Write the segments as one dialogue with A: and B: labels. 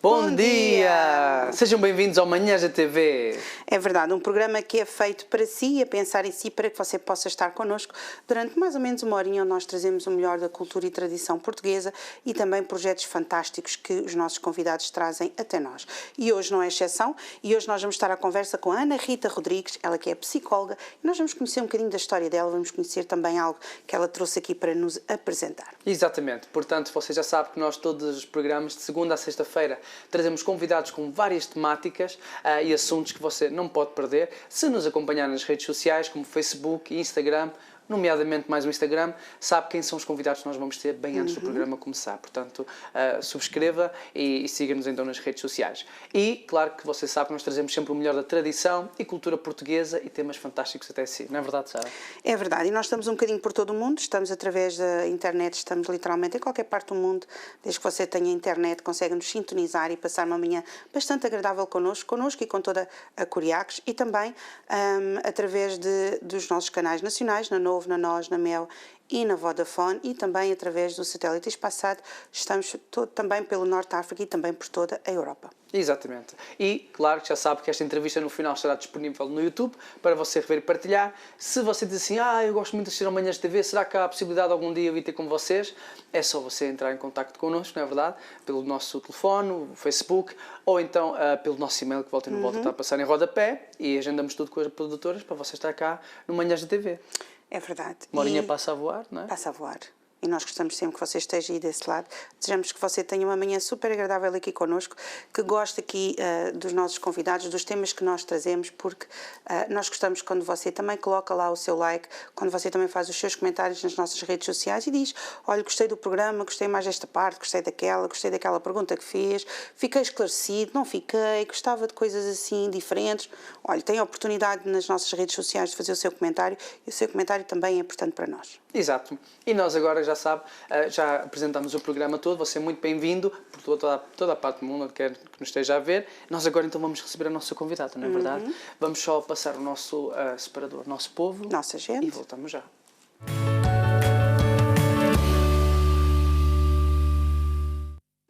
A: Bom dia! Sejam bem-vindos ao Manhãs da TV.
B: É verdade, um programa que é feito para si, a pensar em si, para que você possa estar connosco durante mais ou menos uma horinha, onde nós trazemos o melhor da cultura e tradição portuguesa e também projetos fantásticos que os nossos convidados trazem até nós. E hoje não é exceção, e hoje nós vamos estar à conversa com a Ana Rita Rodrigues, ela que é psicóloga, e nós vamos conhecer um bocadinho da história dela, vamos conhecer também algo que ela trouxe aqui para nos apresentar.
A: Exatamente, portanto, você já sabe que nós todos os programas, de segunda a sexta-feira, trazemos convidados com várias temáticas e assuntos que você não pode perder. Se nos acompanhar nas redes sociais, como Facebook e Instagram, nomeadamente mais o Instagram, sabe quem são os convidados que nós vamos ter bem antes do programa começar. Portanto, subscreva e siga-nos então nas redes sociais. E, claro que você sabe que nós trazemos sempre o melhor da tradição e cultura portuguesa e temas fantásticos até si. Não é verdade, Sara?
B: É verdade, e nós estamos um bocadinho por todo o mundo, estamos através da internet, estamos literalmente em qualquer parte do mundo, desde que você tenha internet, consegue nos sintonizar e passar uma manhã bastante agradável connosco e com toda a Coriacos, e também através dos nossos canais nacionais, na Novo, na Nós, na Mel e na Vodafone, e também através do satélite espaçado, estamos também pelo Norte de África e também por toda a Europa.
A: Exatamente. E, claro, que já sabe que esta entrevista no final estará disponível no YouTube para você rever e partilhar. Se você diz assim, eu gosto muito de assistir ao Manhãs de TV, será que há a possibilidade de algum dia eu vir ter com vocês? É só você entrar em contacto connosco, não é verdade? Pelo nosso telefone, o Facebook, ou então pelo nosso e-mail, que volta e não volta, está a passar em rodapé, e agendamos tudo com as produtoras para você estar cá no Manhãs de TV.
B: É verdade.
A: Uma horinha passa a voar, não é?
B: Passa a voar. E nós gostamos sempre que você esteja aí desse lado. Desejamos que você tenha uma manhã super agradável aqui connosco, que goste aqui dos nossos convidados, dos temas que nós trazemos, porque nós gostamos quando você também coloca lá o seu like, quando você também faz os seus comentários nas nossas redes sociais e diz, olha, gostei do programa, gostei mais desta parte, gostei daquela pergunta que fez, fiquei esclarecido, não fiquei, gostava de coisas assim diferentes. Olha, tem a oportunidade nas nossas redes sociais de fazer o seu comentário, e o seu comentário também é importante para nós.
A: Exato. E nós agora, já sabe, já apresentamos o programa todo, você é muito bem-vindo por toda a parte do mundo, onde quer que nos esteja a ver. Nós agora então vamos receber a nossa convidada, não é verdade? Vamos só passar o nosso separador, nosso povo.
B: Nossa gente.
A: E voltamos já.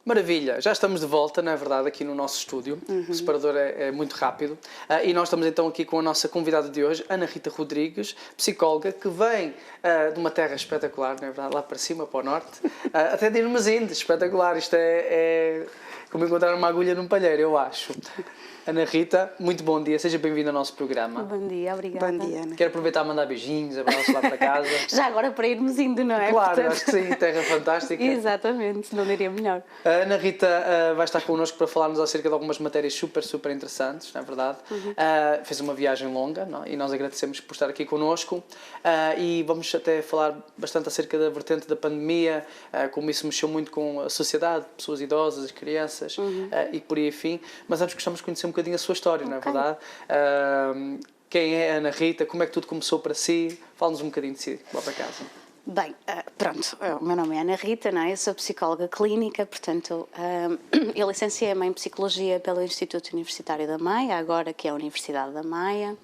A: Maravilha, já estamos de volta, não é verdade, aqui no nosso estúdio. O separador é muito rápido. E nós estamos então aqui com a nossa convidada de hoje, Ana Rita Rodrigues, psicóloga, que vem de uma terra espetacular, não é verdade, lá para cima, para o norte, até de Irmãs Índias, espetacular. Isto é como encontrar uma agulha num palheiro, eu acho. Ana Rita, muito bom dia, seja bem-vinda ao nosso programa.
C: Bom dia, obrigada.
B: Bom dia, Ana.
A: Quero aproveitar a mandar beijinhos, abraços lá para casa.
C: Já agora para irmos indo, não é?
A: Claro,
C: Portanto...
A: acho que sim, terra fantástica.
C: Exatamente, não diria melhor.
A: A Ana Rita vai estar connosco para falar-nos acerca de algumas matérias super interessantes, não é verdade? Fez uma viagem longa, não? E nós agradecemos por estar aqui connosco. E vamos até falar bastante acerca da vertente da pandemia, como isso mexeu muito com a sociedade, pessoas idosas, crianças e por aí afim. Mas antes gostamos de conhecer um bocadinho a sua história, não é verdade? Quem é a Ana Rita? Como é que tudo começou para si? Fala-nos um bocadinho de si, lá para casa.
C: Bem, pronto, o meu nome é Ana Rita, não é? Eu sou psicóloga clínica, portanto, eu licenciei-me em Psicologia pelo Instituto Universitário da Maia, agora que é a Universidade da Maia.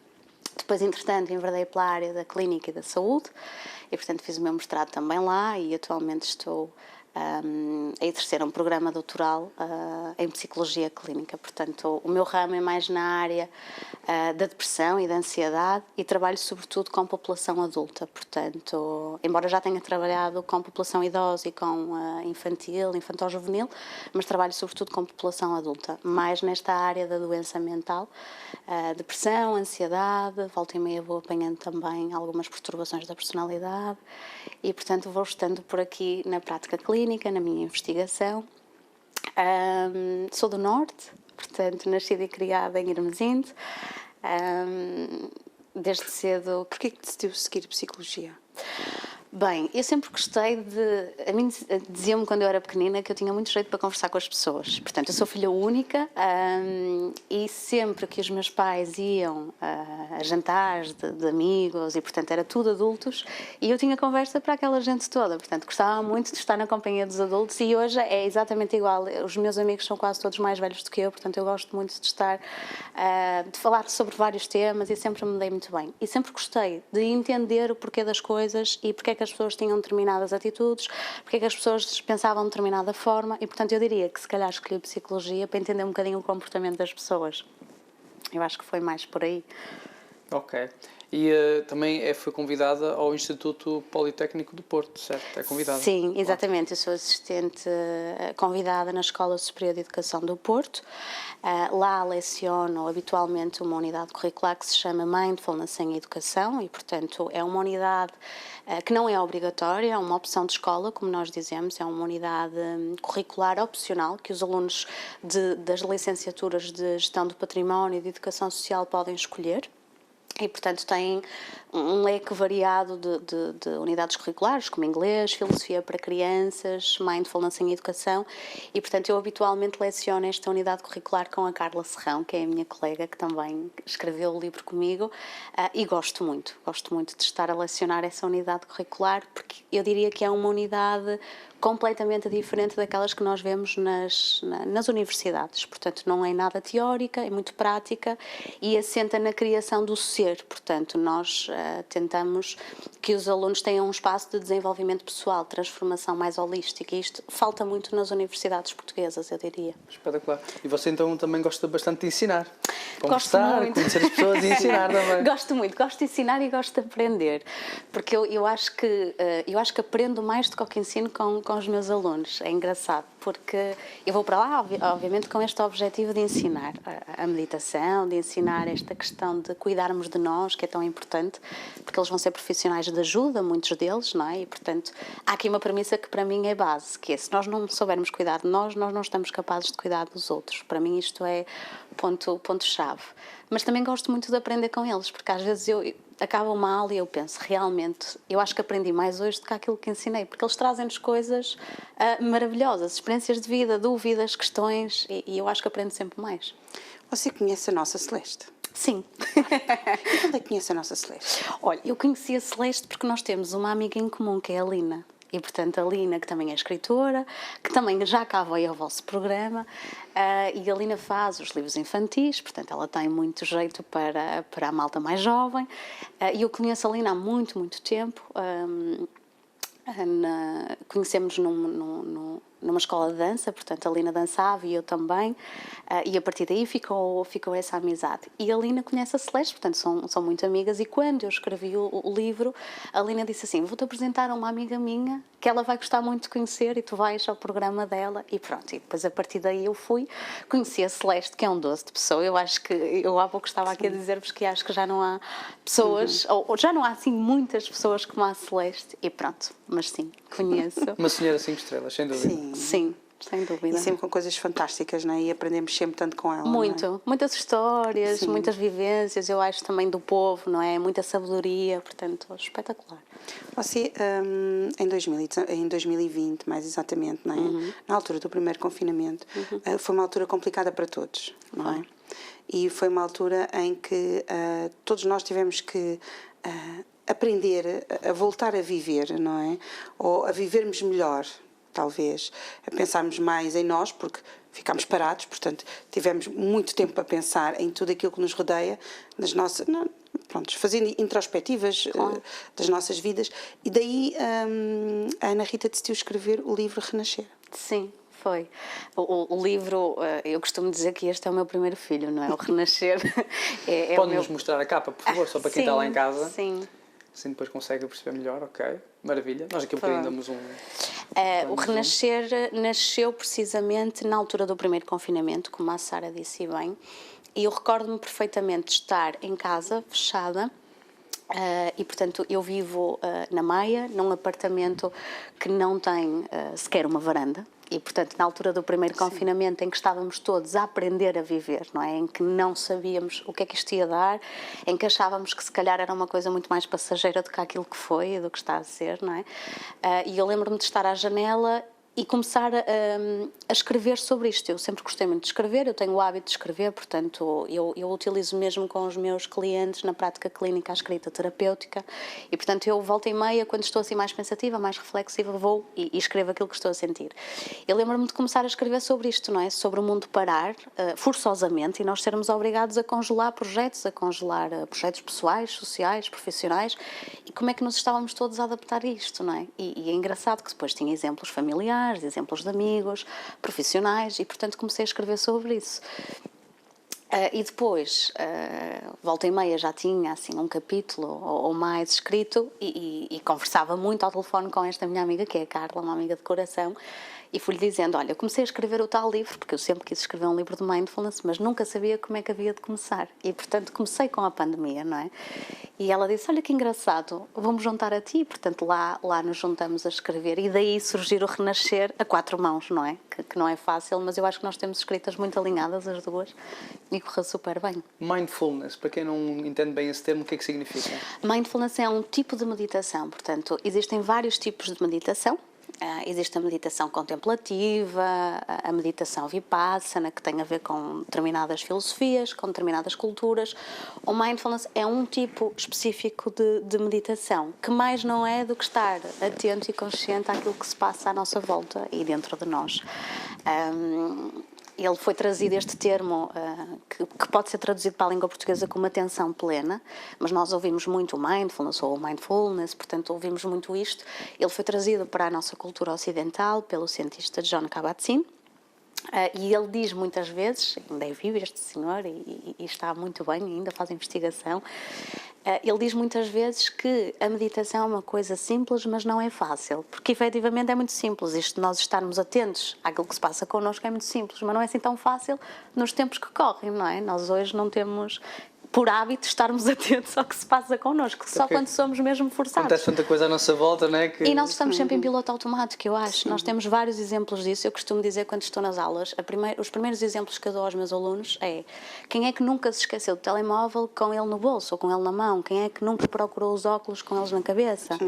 C: Depois, entretanto, enverdei pela área da clínica e da saúde e, portanto, fiz o meu mestrado também lá e atualmente estou a exercer um programa doutoral em Psicologia Clínica. Portanto, o meu ramo é mais na área da depressão e da ansiedade e trabalho sobretudo com população adulta. Portanto, embora já tenha trabalhado com população idosa e com infantil-juvenil, mas trabalho sobretudo com população adulta, mais nesta área da doença mental, depressão, ansiedade, volta e meia vou apanhando também algumas perturbações da personalidade e, portanto, vou estando por aqui na prática clínica, na minha investigação. Sou do Norte, portanto, nascida e criada em Irmesinde. Desde cedo...
B: Porquê que decidiu seguir Psicologia?
C: Bem, eu sempre gostei de... A mim diziam-me quando eu era pequenina que eu tinha muito jeito para conversar com as pessoas. Portanto, eu sou filha única e sempre que os meus pais iam a jantares de amigos e, portanto, era tudo adultos e eu tinha conversa para aquela gente toda. Portanto, gostava muito de estar na companhia dos adultos e hoje é exatamente igual. Os meus amigos são quase todos mais velhos do que eu, portanto, eu gosto muito de estar, de falar sobre vários temas e sempre me dei muito bem. E sempre gostei de entender o porquê das coisas e porque é que que as pessoas tinham determinadas atitudes, porque é que as pessoas pensavam de determinada forma e, portanto, eu diria que se calhar escolhi psicologia para entender um bocadinho o comportamento das pessoas. Eu acho que foi mais por aí.
A: Ok. E também foi convidada ao Instituto Politécnico do Porto, certo? É convidada?
C: Sim, exatamente. Eu sou assistente convidada na Escola Superior de Educação do Porto. Lá leciono habitualmente uma unidade curricular que se chama Mindfulness em Educação e, portanto, é uma unidade que não é obrigatória, é uma opção de escola, como nós dizemos, é uma unidade curricular opcional que os alunos das licenciaturas de Gestão do Património e de Educação Social podem escolher. E, portanto, tem um leque variado de unidades curriculares, como inglês, filosofia para crianças, mindfulness em educação. E, portanto, eu habitualmente leciono esta unidade curricular com a Carla Serrão, que é a minha colega, que também escreveu o livro comigo. E gosto muito de estar a lecionar essa unidade curricular, porque eu diria que é uma unidade completamente diferente daquelas que nós vemos nas universidades. Portanto, não é nada teórica, é muito prática e assenta na criação do ser. Portanto, nós tentamos que os alunos tenham um espaço de desenvolvimento pessoal, transformação mais holística, e isto falta muito nas universidades portuguesas, eu diria.
A: Espetacular. E você então também gosta bastante de ensinar? Conversar, conhecer as pessoas e ensinar também.
C: Gosto de ensinar e gosto de aprender, porque eu acho que aprendo mais do que ensino com os meus alunos. É engraçado, porque eu vou para lá, obviamente, com este objetivo de ensinar a meditação, de ensinar esta questão de cuidarmos de nós, que é tão importante, porque eles vão ser profissionais de ajuda, muitos deles, não é? E, portanto, há aqui uma premissa que para mim é base, que é, se nós não soubermos cuidar de nós não estamos capazes de cuidar dos outros. Para mim isto é ponto-chave. Mas também gosto muito de aprender com eles, porque às vezes acaba uma aula e eu penso, realmente, eu acho que aprendi mais hoje do que aquilo que ensinei, porque eles trazem-nos coisas maravilhosas, experiências de vida, dúvidas, questões, e eu acho que aprendo sempre mais.
B: Você conhece a nossa Celeste?
C: Sim.
B: E quando é que conhece a nossa Celeste?
C: Olha, eu conheci a Celeste porque nós temos uma amiga em comum, que é a Lina. E, portanto, a Lina, que também é escritora, que também já cá veio ao vosso programa, e a Lina faz os livros infantis, portanto, ela tem muito jeito para a malta mais jovem. E eu conheço a Lina há muito, muito tempo. Conhecemos numa escola de dança, portanto a Lina dançava e eu também, e a partir daí ficou essa amizade. E a Lina conhece a Celeste, portanto são muito amigas, e quando eu escrevi o livro, a Lina disse assim, vou-te apresentar a uma amiga minha que ela vai gostar muito de conhecer e tu vais ao programa dela, e pronto. E depois a partir daí eu conheci a Celeste, que é um doce de pessoa. Eu acho que, eu há pouco estava aqui a dizer-vos que acho que já não há pessoas, ou já não há assim muitas pessoas como a Celeste, e pronto, mas sim, conheço.
A: Uma senhora 5 estrelas, sem dúvida.
C: Sim, sem dúvida.
B: E sempre com coisas fantásticas, não é? E aprendemos sempre tanto com ela.
C: Muito,
B: não é?
C: muitas histórias, muitas vivências, eu acho também do povo, não é? Muita sabedoria, portanto, espetacular.
B: Você, em 2020, mais exatamente, não é? Na altura do primeiro confinamento, foi uma altura complicada para todos, não é? E foi uma altura em que todos nós tivemos que aprender a voltar a viver, não é? Ou a vivermos melhor, talvez, a pensarmos mais em nós, porque ficámos parados, portanto, tivemos muito tempo a pensar em tudo aquilo que nos rodeia, nas nossas, fazendo introspectivas das nossas vidas, e daí a Ana Rita decidiu escrever o livro Renascer.
C: Sim. Foi. O livro, eu costumo dizer que este é o meu primeiro filho, não é? O Renascer.
A: Pode-nos mostrar a capa, por favor, só para quem está lá em casa.
C: Sim.
A: Assim depois consegue perceber melhor, ok. Maravilha. Nós aqui um bocadinho damos um...
C: O Renascer nasceu precisamente na altura do primeiro confinamento, como a Sara disse bem, e eu recordo-me perfeitamente de estar em casa, fechada, e portanto eu vivo na Maia, num apartamento que não tem sequer uma varanda. E, portanto, na altura do primeiro confinamento, em que estávamos todos a aprender a viver, não é? Em que não sabíamos o que é que isto ia dar, em que achávamos que se calhar era uma coisa muito mais passageira do que aquilo que foi e do que está a ser, não é? E eu lembro-me de estar à janela e começar a escrever sobre isto. Eu sempre gostei muito de escrever, eu tenho o hábito de escrever, portanto, eu utilizo mesmo com os meus clientes na prática clínica a escrita terapêutica e, portanto, eu volta e meia, quando estou assim mais pensativa, mais reflexiva, vou e escrevo aquilo que estou a sentir. Eu lembro-me de começar a escrever sobre isto, não é? Sobre o mundo parar, forçosamente, e nós sermos obrigados a congelar projetos, projetos pessoais, sociais, profissionais, e como é que nos estávamos todos a adaptar a isto, não é? E é engraçado que depois tinha exemplos familiares, exemplos de amigos, profissionais, e portanto comecei a escrever sobre isso. E depois, volta e meia, já tinha assim um capítulo ou mais escrito e conversava muito ao telefone com esta minha amiga, que é a Carla, uma amiga de coração, e fui-lhe dizendo, olha, eu comecei a escrever o tal livro, porque eu sempre quis escrever um livro de mindfulness, mas nunca sabia como é que havia de começar. E, portanto, comecei com a pandemia, não é? E ela disse, olha que engraçado, vamos juntar a ti. Portanto, lá nos juntamos a escrever. E daí surgir o renascer a 4 mãos, não é? Que não é fácil, mas eu acho que nós temos escritas muito alinhadas, as duas, e correu super bem.
A: Mindfulness, para quem não entende bem esse termo, o que é que significa?
C: Mindfulness é um tipo de meditação, portanto, existem vários tipos de meditação. Existe a meditação contemplativa, a meditação vipassana, que tem a ver com determinadas filosofias, com determinadas culturas. O mindfulness é um tipo específico de meditação, que mais não é do que estar atento e consciente àquilo que se passa à nossa volta e dentro de nós. Ele foi trazido, este termo, que pode ser traduzido para a língua portuguesa como atenção plena, mas nós ouvimos muito o mindfulness ou o mindfulness, portanto ouvimos muito isto. Ele foi trazido para a nossa cultura ocidental pelo cientista Jon Kabat-Zinn. E ele diz muitas vezes, ainda é vivo este senhor e está muito bem, ainda faz investigação, ele diz muitas vezes que a meditação é uma coisa simples, mas não é fácil, porque efetivamente é muito simples, isto de nós estarmos atentos àquilo que se passa connosco é muito simples, mas não é assim tão fácil nos tempos que correm, não é? Nós hoje não temos por hábito estarmos atentos ao que se passa connosco, só quando somos mesmo forçados.
A: Acontece tanta coisa à nossa volta, não é?
C: E nós estamos sempre em piloto automático, eu acho. Sim. Nós temos vários exemplos disso. Eu costumo dizer quando estou nas aulas, os primeiros exemplos que eu dou aos meus alunos é quem é que nunca se esqueceu do telemóvel com ele no bolso ou com ele na mão? Quem é que nunca procurou os óculos com eles na cabeça?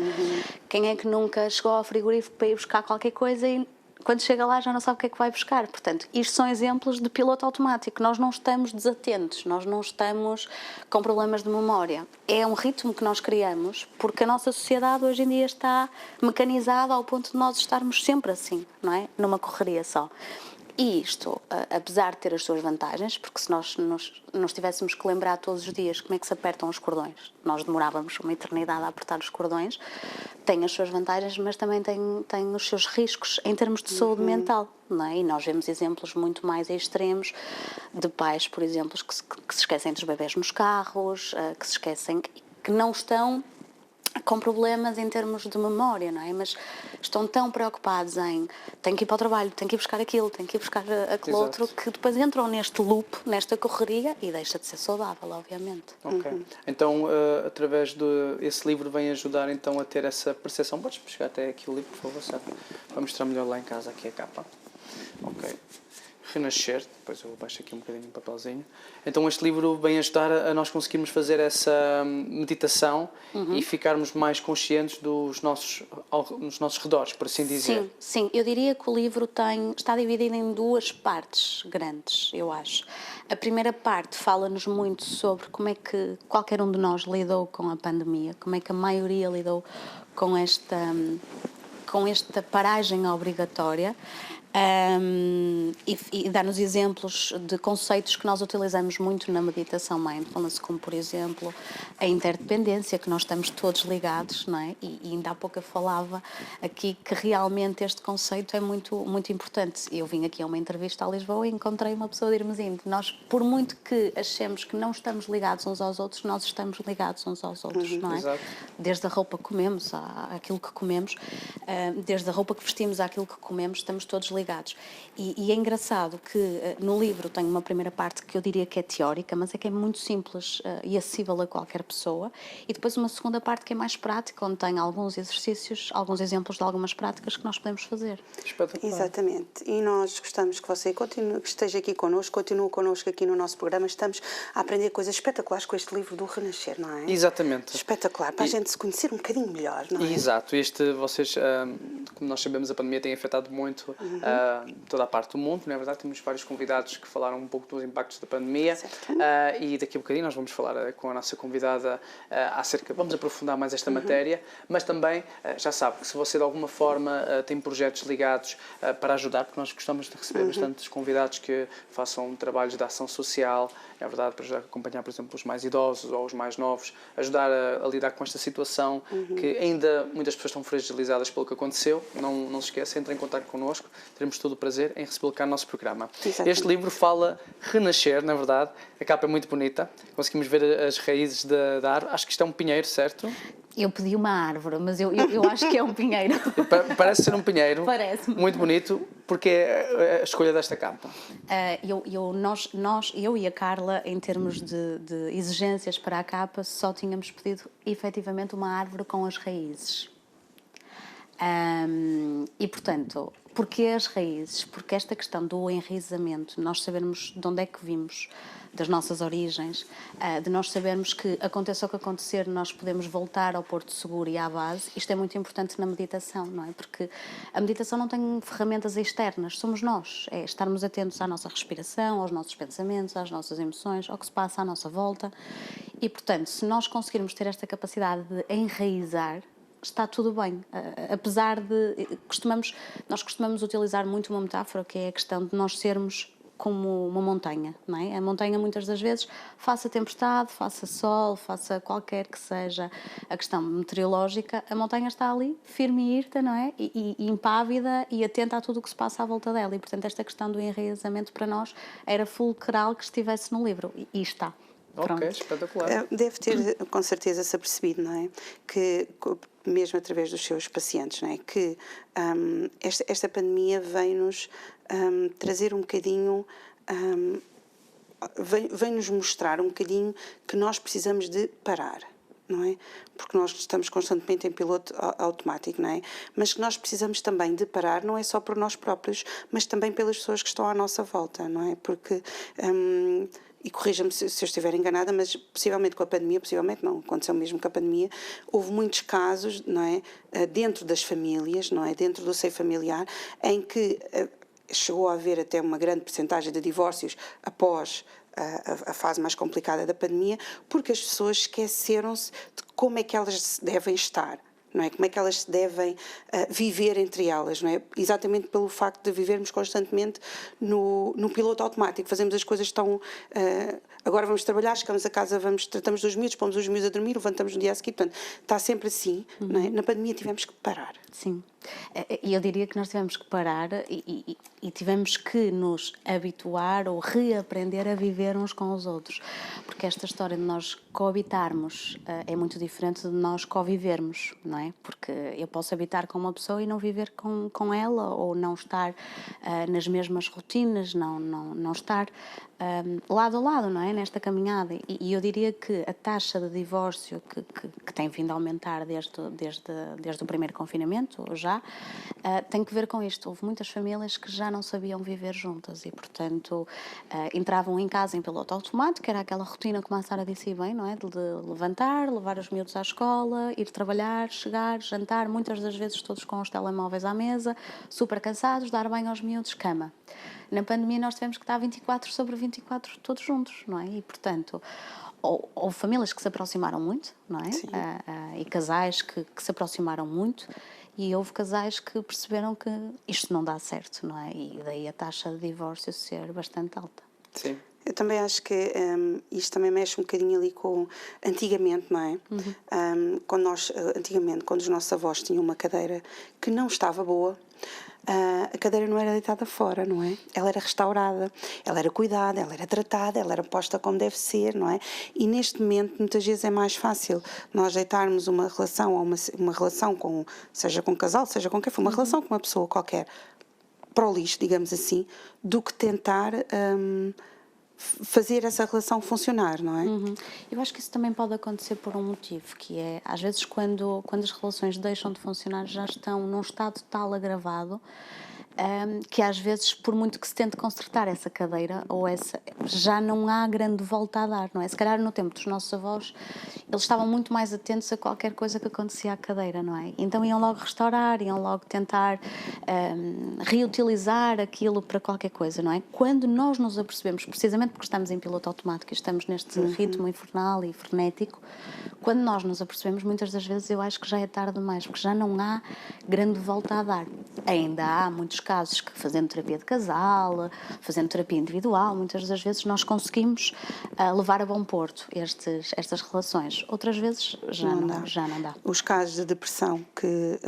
C: Quem é que nunca chegou ao frigorífico para ir buscar qualquer coisa e quando chega lá já não sabe o que é que vai buscar? Portanto, isto são exemplos de piloto automático. Nós não estamos desatentos, nós não estamos com problemas de memória. É um ritmo que nós criamos porque a nossa sociedade hoje em dia está mecanizada ao ponto de nós estarmos sempre assim, não é? Numa correria só. E isto, apesar de ter as suas vantagens, porque se nós nos tivéssemos que lembrar todos os dias como é que se apertam os cordões, nós demorávamos uma eternidade a apertar os cordões, tem as suas vantagens, mas também tem os seus riscos em termos de saúde mental, não é? E nós vemos exemplos muito mais extremos de pais, por exemplo, que se esquecem dos bebés nos carros, que se esquecem, que não estão com problemas em termos de memória, não é? Mas estão tão preocupados em tenho que ir para o trabalho, tenho que ir buscar aquilo, tenho que ir buscar aquele outro, que depois entram neste loop, nesta correria e deixa de ser saudável, obviamente.
A: Ok. Então, através desse livro vem ajudar então a ter essa percepção. Podes chegar até aqui o livro, por favor, Sara? Para mostrar melhor lá em casa aqui a capa. Ok. Renascer, depois eu baixo aqui um bocadinho o papelzinho. Então este livro vem ajudar a nós conseguirmos fazer essa meditação e ficarmos mais conscientes nos nossos redores, por assim dizer.
C: Sim. Eu diria que o livro está dividido em 2 partes grandes, eu acho. A primeira parte fala-nos muito sobre como é que qualquer um de nós lidou com a pandemia, como é que a maioria lidou com esta paragem obrigatória. E dá-nos exemplos de conceitos que nós utilizamos muito na meditação mindfulness, como por exemplo a interdependência, que nós estamos todos ligados, não é? E ainda há pouco eu falava aqui que realmente este conceito é muito, muito importante. Eu vim aqui a uma entrevista a Lisboa e encontrei uma pessoa de Irmesinde. Nós, por muito que achemos que não estamos ligados uns aos outros, nós estamos ligados uns aos outros, não é?
A: Exato.
C: Desde a roupa que comemos àquilo que comemos, desde a roupa que vestimos àquilo que comemos, estamos todos ligados ligados. E é engraçado que no livro tem uma primeira parte que eu diria que é teórica, mas é que é muito simples e acessível a qualquer pessoa, e depois uma segunda parte que é mais prática, onde tem alguns exercícios, alguns exemplos de algumas práticas que nós podemos fazer.
A: Espetacular.
B: Exatamente. E nós gostamos que você continue, que esteja aqui connosco, continue connosco aqui no nosso programa. Estamos a aprender coisas espetaculares com este livro do Renascer, não é?
A: Exatamente.
B: Espetacular, para a gente se conhecer um bocadinho melhor, não é?
A: Exato. Vocês, como nós sabemos, a pandemia tem afetado muito toda a parte do mundo, não é verdade? Temos vários convidados que falaram um pouco dos impactos da pandemia, e daqui a bocadinho nós vamos falar com a nossa convidada vamos aprofundar mais esta matéria, mas também já sabe que se você de alguma forma tem projetos ligados para ajudar, porque nós gostamos de receber bastantes convidados que façam trabalhos de ação social, é verdade, para acompanhar, por exemplo, os mais idosos ou os mais novos, ajudar a lidar com esta situação que ainda muitas pessoas estão fragilizadas pelo que aconteceu. Não se esqueça, entre em contato connosco, teremos todo o prazer em recebê-lo cá no nosso programa.
B: Exatamente.
A: Este livro fala renascer, na verdade, a capa é muito bonita, conseguimos ver as raízes da árvore, acho que isto é um pinheiro, certo?
C: Eu pedi uma árvore, mas eu acho que é um pinheiro.
A: Parece ser um pinheiro.
C: Parece-me.
A: Muito bonito, porque é a escolha desta capa.
C: Eu e a Carla, em termos de exigências para a capa, só tínhamos pedido efetivamente uma árvore com as raízes. E, portanto, porquê as raízes? Porque esta questão do enraizamento, nós sabermos de onde é que vimos, das nossas origens, de nós sabermos que aconteça o que acontecer, nós podemos voltar ao porto seguro e à base, isto é muito importante na meditação, não é? Porque a meditação não tem ferramentas externas, somos nós, é estarmos atentos à nossa respiração, aos nossos pensamentos, às nossas emoções, ao que se passa à nossa volta, e, portanto, se nós conseguirmos ter esta capacidade de enraizar, está tudo bem, apesar de... Nós costumamos utilizar muito uma metáfora, que é a questão de nós sermos como uma montanha, não é? A montanha, muitas das vezes, faça tempestade, faça sol, faça qualquer que seja a questão meteorológica, a montanha está ali, firme e irta, não é? E impávida e atenta a tudo o que se passa à volta dela. E, portanto, esta questão do enraizamento para nós era fulcral que estivesse no livro. E está. Pronto.
A: Ok, espetacular.
B: Deve ter, com certeza, se apercebido, não é? Que, mesmo através dos seus pacientes, não é? Que esta pandemia vem-nos trazer um bocadinho, vem-nos mostrar um bocadinho que nós precisamos de parar, não é? Porque nós estamos constantemente em piloto automático, não é? Mas que nós precisamos também de parar, não é só por nós próprios, mas também pelas pessoas que estão à nossa volta, não é? Porque... e corrija-me se eu estiver enganada, mas possivelmente com a pandemia, possivelmente não, aconteceu mesmo com a pandemia, houve muitos casos, não é, dentro das famílias, não é, dentro do seio familiar, em que chegou a haver até uma grande percentagem de divórcios após a fase mais complicada da pandemia, porque as pessoas esqueceram-se de como é que elas devem estar. Não é? Como é que elas se devem viver entre elas, não é? Exatamente pelo facto de vivermos constantemente no piloto automático, fazemos as coisas tão... agora vamos trabalhar, chegamos a casa, tratamos dos miúdos, pomos os miúdos a dormir, levantamos no dia a seguir, portanto, está sempre assim, não é? Na pandemia tivemos que parar.
C: Sim, e eu diria que nós tivemos que parar e tivemos que nos habituar ou reaprender a viver uns com os outros, porque esta história de nós coabitarmos é muito diferente de nós convivermos, não é? Porque eu posso habitar com uma pessoa e não viver com ela, ou não estar nas mesmas rotinas, não estar lado a lado, não é? Nesta caminhada. E eu diria que a taxa de divórcio que tem vindo a aumentar desde o primeiro confinamento, já, tem que ver com isto. Houve muitas famílias que já não sabiam viver juntas e, portanto, entravam em casa em piloto automático, era aquela rotina, como a Sara disse bem, não é? De levantar, levar os miúdos à escola, ir trabalhar, chegar, jantar, muitas das vezes todos com os telemóveis à mesa, super cansados, dar banho aos miúdos, cama. Na pandemia nós tivemos que estar 24/24 todos juntos, não é? E, portanto, houve famílias que se aproximaram muito, não é? E casais que se aproximaram muito, e houve casais que perceberam que isto não dá certo, não é? E daí a taxa de divórcio ser bastante alta.
A: Sim.
B: Eu também acho que isto também mexe um bocadinho ali com... Antigamente, não é? Antigamente, quando os nossos avós tinham uma cadeira que não estava boa, a cadeira não era deitada fora, não é? Ela era restaurada, ela era cuidada, ela era tratada, ela era posta como deve ser, não é? E neste momento, muitas vezes é mais fácil nós deitarmos uma relação, ou uma relação com, seja com um casal, seja com quem for, uma relação com uma pessoa qualquer, para o lixo, digamos assim, do que tentar fazer essa relação funcionar, não é?
C: Eu acho que isso também pode acontecer por um motivo, que é, às vezes, quando as relações deixam de funcionar, já estão num estado tal agravado, que às vezes, por muito que se tente consertar essa cadeira, já não há grande volta a dar, não é? Se calhar no tempo dos nossos avós, eles estavam muito mais atentos a qualquer coisa que acontecia à cadeira, não é? Então iam logo restaurar, iam logo tentar reutilizar aquilo para qualquer coisa, não é? Quando nós nos apercebemos, precisamente porque estamos em piloto automático e estamos neste ritmo infernal e frenético, quando nós nos apercebemos, muitas das vezes eu acho que já é tarde demais, porque já não há grande volta a dar. Ainda há muitos casos que, fazendo terapia de casal, fazendo terapia individual, muitas das vezes nós conseguimos levar a bom porto estas relações. Outras vezes já não dá.
B: Os casos de depressão que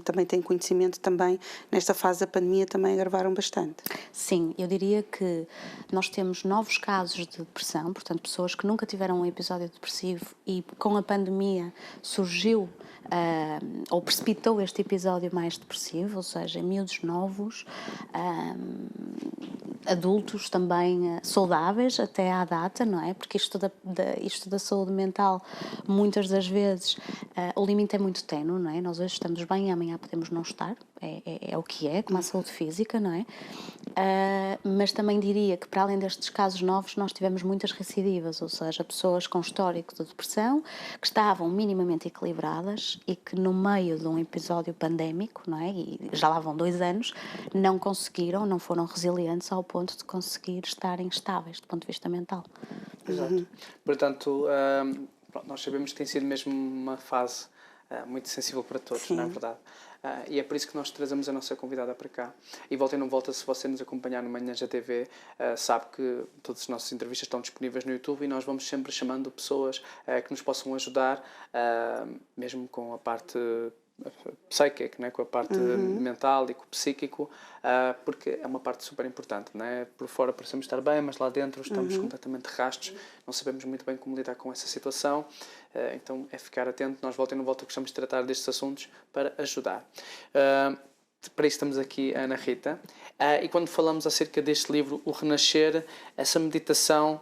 B: também têm conhecimento, também nesta fase da pandemia também agravaram bastante.
C: Sim, eu diria que nós temos novos casos de depressão, portanto pessoas que nunca tiveram um episódio depressivo e com a pandemia surgiu ou precipitou este episódio mais depressivo, ou seja, miúdos novos, adultos também saudáveis até à data, não é? Porque isto da saúde mental, muitas das vezes, o limite é muito ténue, não é? Nós hoje estamos bem, amanhã podemos não estar, é o que é, como a saúde física, não é? Mas também diria que, para além destes casos novos, nós tivemos muitas recidivas, ou seja, pessoas com histórico de depressão que estavam minimamente equilibradas e que, no meio de um episódio pandémico, não é? E já lá vão 2 anos, não foram resilientes ao ponto de conseguir estarem estáveis do ponto de vista mental.
A: Exato. Portanto, nós sabemos que tem sido mesmo uma fase muito sensível para todos,
B: Sim.
A: não é verdade? E é por isso que nós trazemos a nossa convidada para cá. E volta e não volta, se você nos acompanhar no Manhãs da TV, sabe que todas as nossas entrevistas estão disponíveis no YouTube e nós vamos sempre chamando pessoas que nos possam ajudar, mesmo com a parte psíquica, né? Com a parte mental e com o psíquico, porque é uma parte super importante, né? Por fora parecemos estar bem, mas lá dentro estamos completamente rastos, não sabemos muito bem como lidar com essa situação, então é ficar atento. Nós, volta e não volta, gostamos de tratar destes assuntos para ajudar. Para isso estamos aqui, Ana Rita, e quando falamos acerca deste livro, O Renascer, essa meditação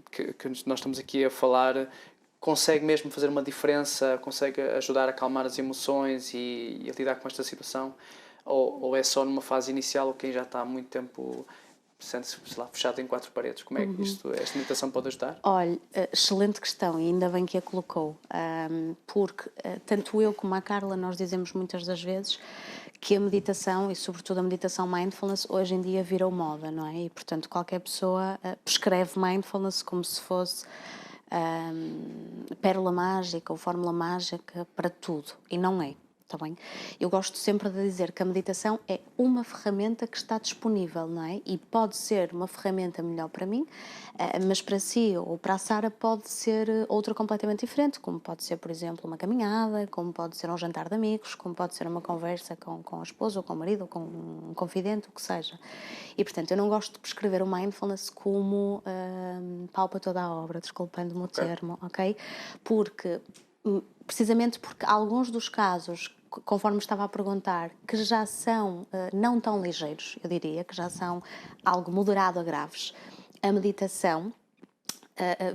A: que nós estamos aqui a falar, consegue mesmo fazer uma diferença, consegue ajudar a acalmar as emoções e a lidar com esta situação? Ou é só numa fase inicial, ou quem já está há muito tempo sente-se, sei lá, fechado em 4 paredes? Como é que esta meditação pode ajudar?
C: Olha, excelente questão, e ainda bem que a colocou, porque tanto eu como a Carla, nós dizemos muitas das vezes que a meditação, e sobretudo a meditação mindfulness, hoje em dia virou moda, não é? E, portanto, qualquer pessoa prescreve mindfulness como se fosse pérola mágica ou fórmula mágica para tudo, e não é. Está bem? Eu gosto sempre de dizer que a meditação é uma ferramenta que está disponível, não é? E pode ser uma ferramenta melhor para mim, mas para si ou para a Sara pode ser outra completamente diferente, como pode ser, por exemplo, uma caminhada, como pode ser um jantar de amigos, como pode ser uma conversa com a esposa ou com o marido ou com um confidente, o que seja. E, portanto, eu não gosto de prescrever o mindfulness como pau para toda a obra, desculpando-me o termo, ok? Precisamente porque alguns dos casos, conforme estava a perguntar, que já são não tão ligeiros, eu diria, que já são algo moderado a graves, a meditação,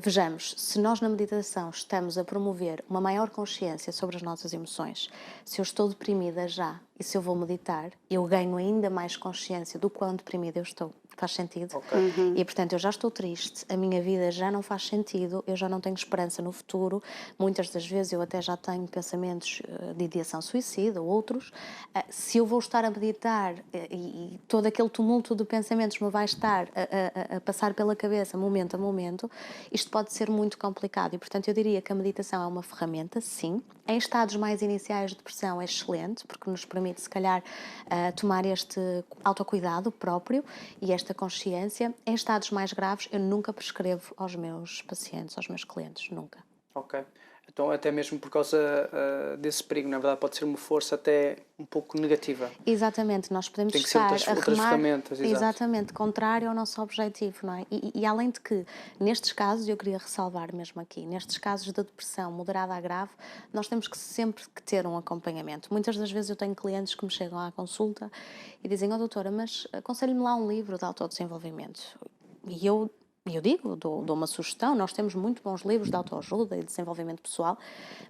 C: vejamos, se nós na meditação estamos a promover uma maior consciência sobre as nossas emoções, se eu estou deprimida já e se eu vou meditar, eu ganho ainda mais consciência do quão deprimida eu estou. Faz sentido?
A: Okay.
C: E, portanto, eu já estou triste, a minha vida já não faz sentido, eu já não tenho esperança no futuro, muitas das vezes eu até já tenho pensamentos de ideação suicida ou outros. Se eu vou estar a meditar e todo aquele tumulto de pensamentos me vai estar a passar pela cabeça momento a momento, isto pode ser muito complicado. E, portanto, eu diria que a meditação é uma ferramenta, sim. Em estados mais iniciais de depressão é excelente, porque nos permite, se calhar, tomar este autocuidado próprio e esta consciência. Em estados mais graves, eu nunca prescrevo aos meus pacientes, aos meus clientes, nunca.
A: Ok. Então, até mesmo por causa desse perigo, na verdade, pode ser uma força até um pouco negativa.
C: Exatamente, nós podemos
A: Tem que ser
C: estar
A: outras
C: a remar
A: ferramentas, exato.
C: exatamente contrário ao nosso objetivo, não é? E além de que, nestes casos, eu queria ressalvar mesmo aqui, nestes casos de depressão moderada a grave, nós temos que sempre que ter um acompanhamento. Muitas das vezes eu tenho clientes que me chegam à consulta e dizem, doutora, mas aconselhe-me lá um livro de autodesenvolvimento. E eu digo, dou uma sugestão, nós temos muito bons livros de autoajuda e de desenvolvimento pessoal,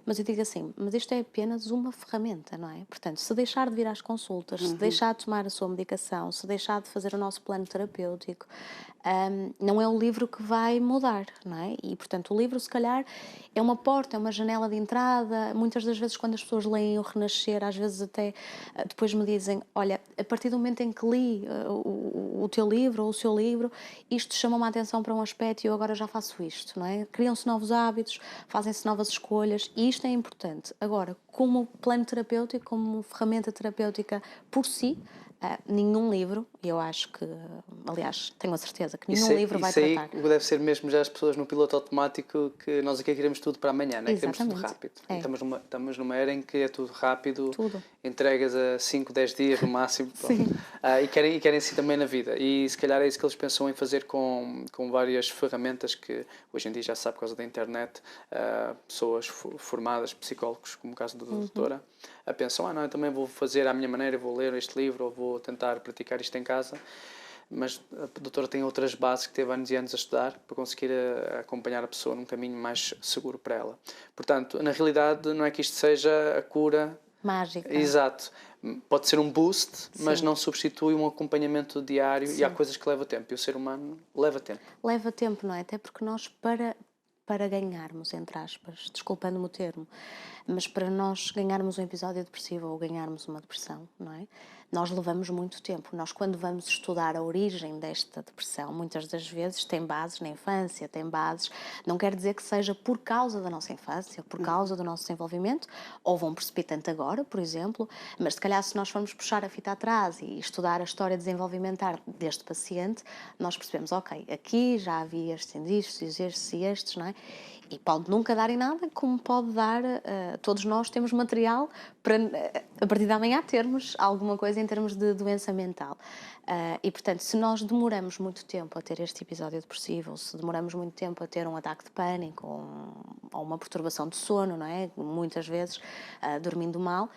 C: mas eu digo assim, mas isto é apenas uma ferramenta, não é? Portanto, se deixar de vir às consultas, se deixar de tomar a sua medicação, se deixar de fazer o nosso plano terapêutico, não é o livro que vai mudar, não é? E, portanto, o livro, se calhar, é uma porta, é uma janela de entrada. Muitas das vezes, quando as pessoas leem o Renascer, às vezes até depois me dizem, olha, a partir do momento em que li o teu livro ou o seu livro, isto chamou-me a atenção para um aspecto e eu agora já faço isto, não é? Criam-se novos hábitos, fazem-se novas escolhas e isto é importante. Agora, como plano terapêutico, como ferramenta terapêutica por si, nenhum livro, e eu acho que, aliás, tenho a certeza que nenhum livro vai tratar.
A: Isso aí deve ser mesmo já as pessoas no piloto automático, que nós aqui queremos tudo para amanhã, não é? Queremos tudo rápido.
C: É.
A: Estamos numa era em que é tudo rápido,
C: Tudo.
A: entregas a 5, 10 dias no máximo.
C: Sim.
A: E querem assim também na vida. E se calhar é isso que eles pensam em fazer com várias ferramentas que hoje em dia já se sabe por causa da internet, pessoas formadas, psicólogos, como o caso da doutora, pensam, não, eu também vou fazer à minha maneira, vou ler este livro ou vou tentar praticar isto em casa, mas a doutora tem outras bases que teve anos e anos a estudar para conseguir acompanhar a pessoa num caminho mais seguro para ela. Portanto, na realidade, não é que isto seja a cura
C: Mágica.
A: Exato. Pode ser um boost, mas
C: Sim.
A: não substitui um acompanhamento diário.
C: Sim.
A: E há coisas que levam tempo e o ser humano leva tempo.
C: Leva tempo, não é? Até porque nós, para ganharmos, entre aspas, desculpando-me o termo, mas para nós ganharmos um episódio depressivo ou ganharmos uma depressão, não é? Nós levamos muito tempo. Nós, quando vamos estudar a origem desta depressão, muitas das vezes tem bases na infância, tem bases... Não quer dizer que seja por causa da nossa infância, por causa do nosso desenvolvimento, houve um precipitante agora, por exemplo, mas se calhar se nós formos puxar a fita atrás e estudar a história desenvolvimental deste paciente, nós percebemos, ok, aqui já havia estes indícios, estes e estes, não é? E pode nunca dar em nada, como pode dar, todos nós temos material para, a partir de amanhã, termos alguma coisa em termos de doença mental. E, portanto, se nós demoramos muito tempo a ter este episódio depressivo, ou se demoramos muito tempo a ter um ataque de pânico, ou uma perturbação de sono, não é? Muitas vezes dormindo mal,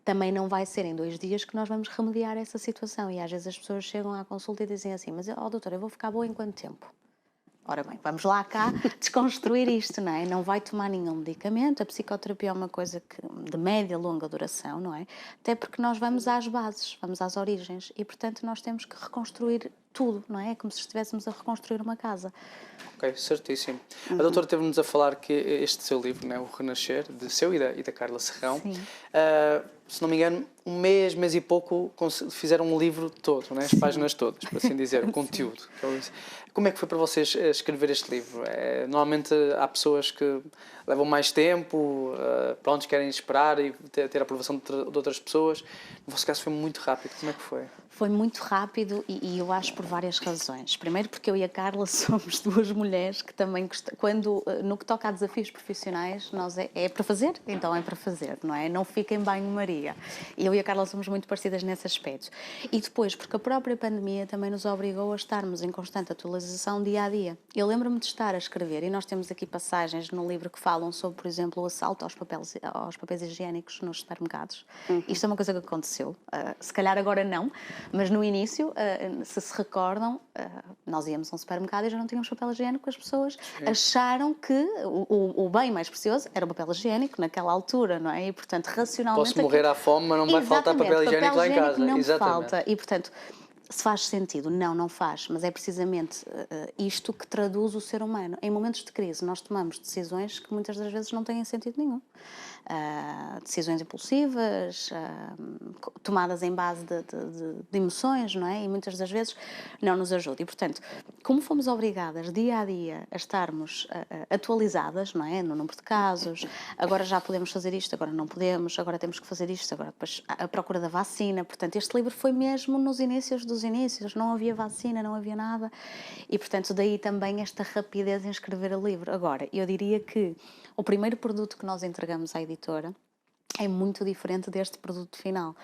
C: também não vai ser em 2 dias que nós vamos remediar essa situação. E às vezes as pessoas chegam à consulta e dizem assim, mas, doutora, eu vou ficar boa em quanto tempo? Ora bem, vamos lá cá desconstruir isto, não é? Não vai tomar nenhum medicamento, a psicoterapia é uma coisa de média, longa duração, não é? Até porque nós vamos às bases, vamos às origens e, portanto, nós temos que reconstruir tudo, não é? É como se estivéssemos a reconstruir uma casa.
A: Ok, certíssimo. A doutora teve-nos a falar que este seu livro, né, O Renascer, de seu e da Carla Serrão, se não me engano, um mês e pouco, fizeram um livro todo, né, as páginas todas, por assim dizer, o conteúdo. Como é que foi para vocês escrever este livro? Normalmente há pessoas que levam mais tempo, pronto, querem esperar e ter a aprovação de outras pessoas. No vosso caso foi muito rápido, como é que foi?
C: Foi muito rápido e eu acho por várias razões. Primeiro porque eu e a Carla somos 2 mulheres que também, quando no que toca a desafios profissionais, nós é para fazer, então é para fazer, não é? Não fica em banho-maria. Eu e a Carla somos muito parecidas nesse aspecto. E depois, porque a própria pandemia também nos obrigou a estarmos em constante atualização dia a dia. Eu lembro-me de estar a escrever, e nós temos aqui passagens no livro que falam sobre, por exemplo, o assalto aos papéis higiênicos nos supermercados. Isto é uma coisa que aconteceu. Se calhar agora não, mas no início, se recordam, nós íamos a um supermercado e já não tínhamos papel higiênico, as pessoas acharam que o bem mais precioso era o papel higiênico naquela altura, não é? E, portanto, racionalmente...
A: Posso morrer à fome, mas não vai faltar papel higiênico lá em casa.
C: Não
A: Exatamente.
C: falta. E, portanto, se faz sentido, não faz, mas é precisamente isto que traduz o ser humano. Em momentos de crise, nós tomamos decisões que muitas das vezes não têm sentido nenhum. Decisões impulsivas, tomadas em base de emoções, não é? E muitas das vezes não nos ajuda. E, portanto, como fomos obrigadas dia a dia a estarmos atualizadas, não é? No número de casos, agora já podemos fazer isto, agora não podemos, agora temos que fazer isto, agora depois a procura da vacina. Portanto, este livro foi mesmo nos inícios dos os inícios, não havia vacina, não havia nada, e portanto daí também esta rapidez em escrever o livro. Agora, eu diria que o primeiro produto que nós entregamos à editora é muito diferente deste produto final,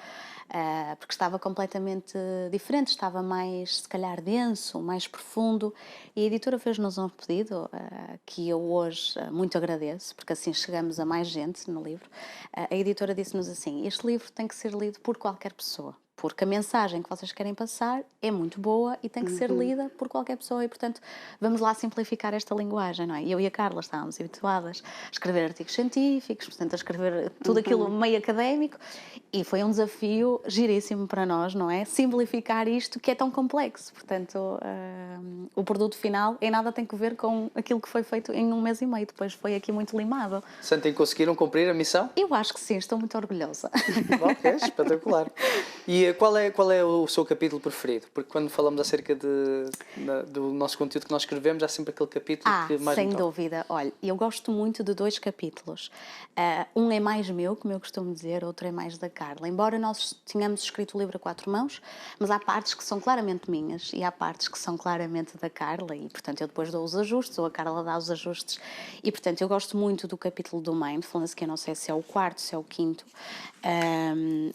C: porque estava completamente diferente, estava mais, se calhar, denso, mais profundo, e a editora fez-nos um pedido que eu hoje muito agradeço, porque assim chegamos a mais gente no livro. A editora disse-nos assim: este livro tem que ser lido por qualquer pessoa, porque a mensagem que vocês querem passar é muito boa e tem que ser lida por qualquer pessoa, e portanto vamos lá simplificar esta linguagem, não é? Eu e a Carla estávamos habituadas a escrever artigos científicos, portanto a escrever tudo aquilo meio académico, e foi um desafio giríssimo para nós, não é? Simplificar isto que é tão complexo. Portanto, o produto final em nada tem que ver com aquilo que foi feito em 1 mês e meio, depois foi aqui muito limado.
A: Sentem que conseguiram cumprir a missão?
C: Eu acho que sim, estou muito orgulhosa.
A: Ok, espetacular. E qual é o seu capítulo preferido? Porque quando falamos acerca do nosso conteúdo que nós escrevemos, há sempre aquele capítulo que mais
C: sem
A: me toca.
C: dúvida. Olha, eu gosto muito de 2 capítulos. Um é mais meu, como eu costumo dizer, outro é mais da Carla. Embora nós tenhamos escrito o livro a 4 mãos, mas há partes que são claramente minhas e há partes que são claramente da Carla, e portanto eu depois dou os ajustes, ou a Carla dá os ajustes. E portanto eu gosto muito do capítulo do Mindfulness, que eu não sei se é o 4º, se é o 5º.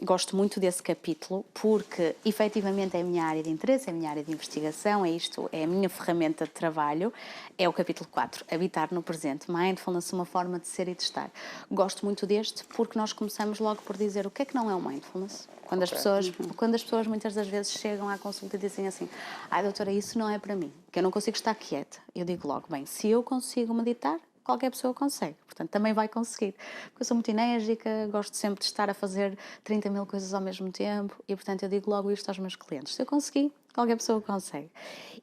C: Gosto muito desse capítulo porque efetivamente é a minha área de interesse, é a minha área de investigação, é a minha ferramenta de trabalho. É o capítulo 4, Habitar no Presente, Mindfulness, uma forma de ser e de estar. Gosto muito deste porque nós começamos logo por dizer o que é que não é o Mindfulness. Quando as pessoas muitas das vezes chegam à consulta e dizem assim: ai doutora, isso não é para mim, que eu não consigo estar quieta. Eu digo logo: bem, se eu consigo meditar, qualquer pessoa consegue, portanto também vai conseguir, porque eu sou muito enérgica, gosto sempre de estar a fazer 30 mil coisas ao mesmo tempo, e portanto eu digo logo isto aos meus clientes: se eu conseguir, qualquer pessoa consegue.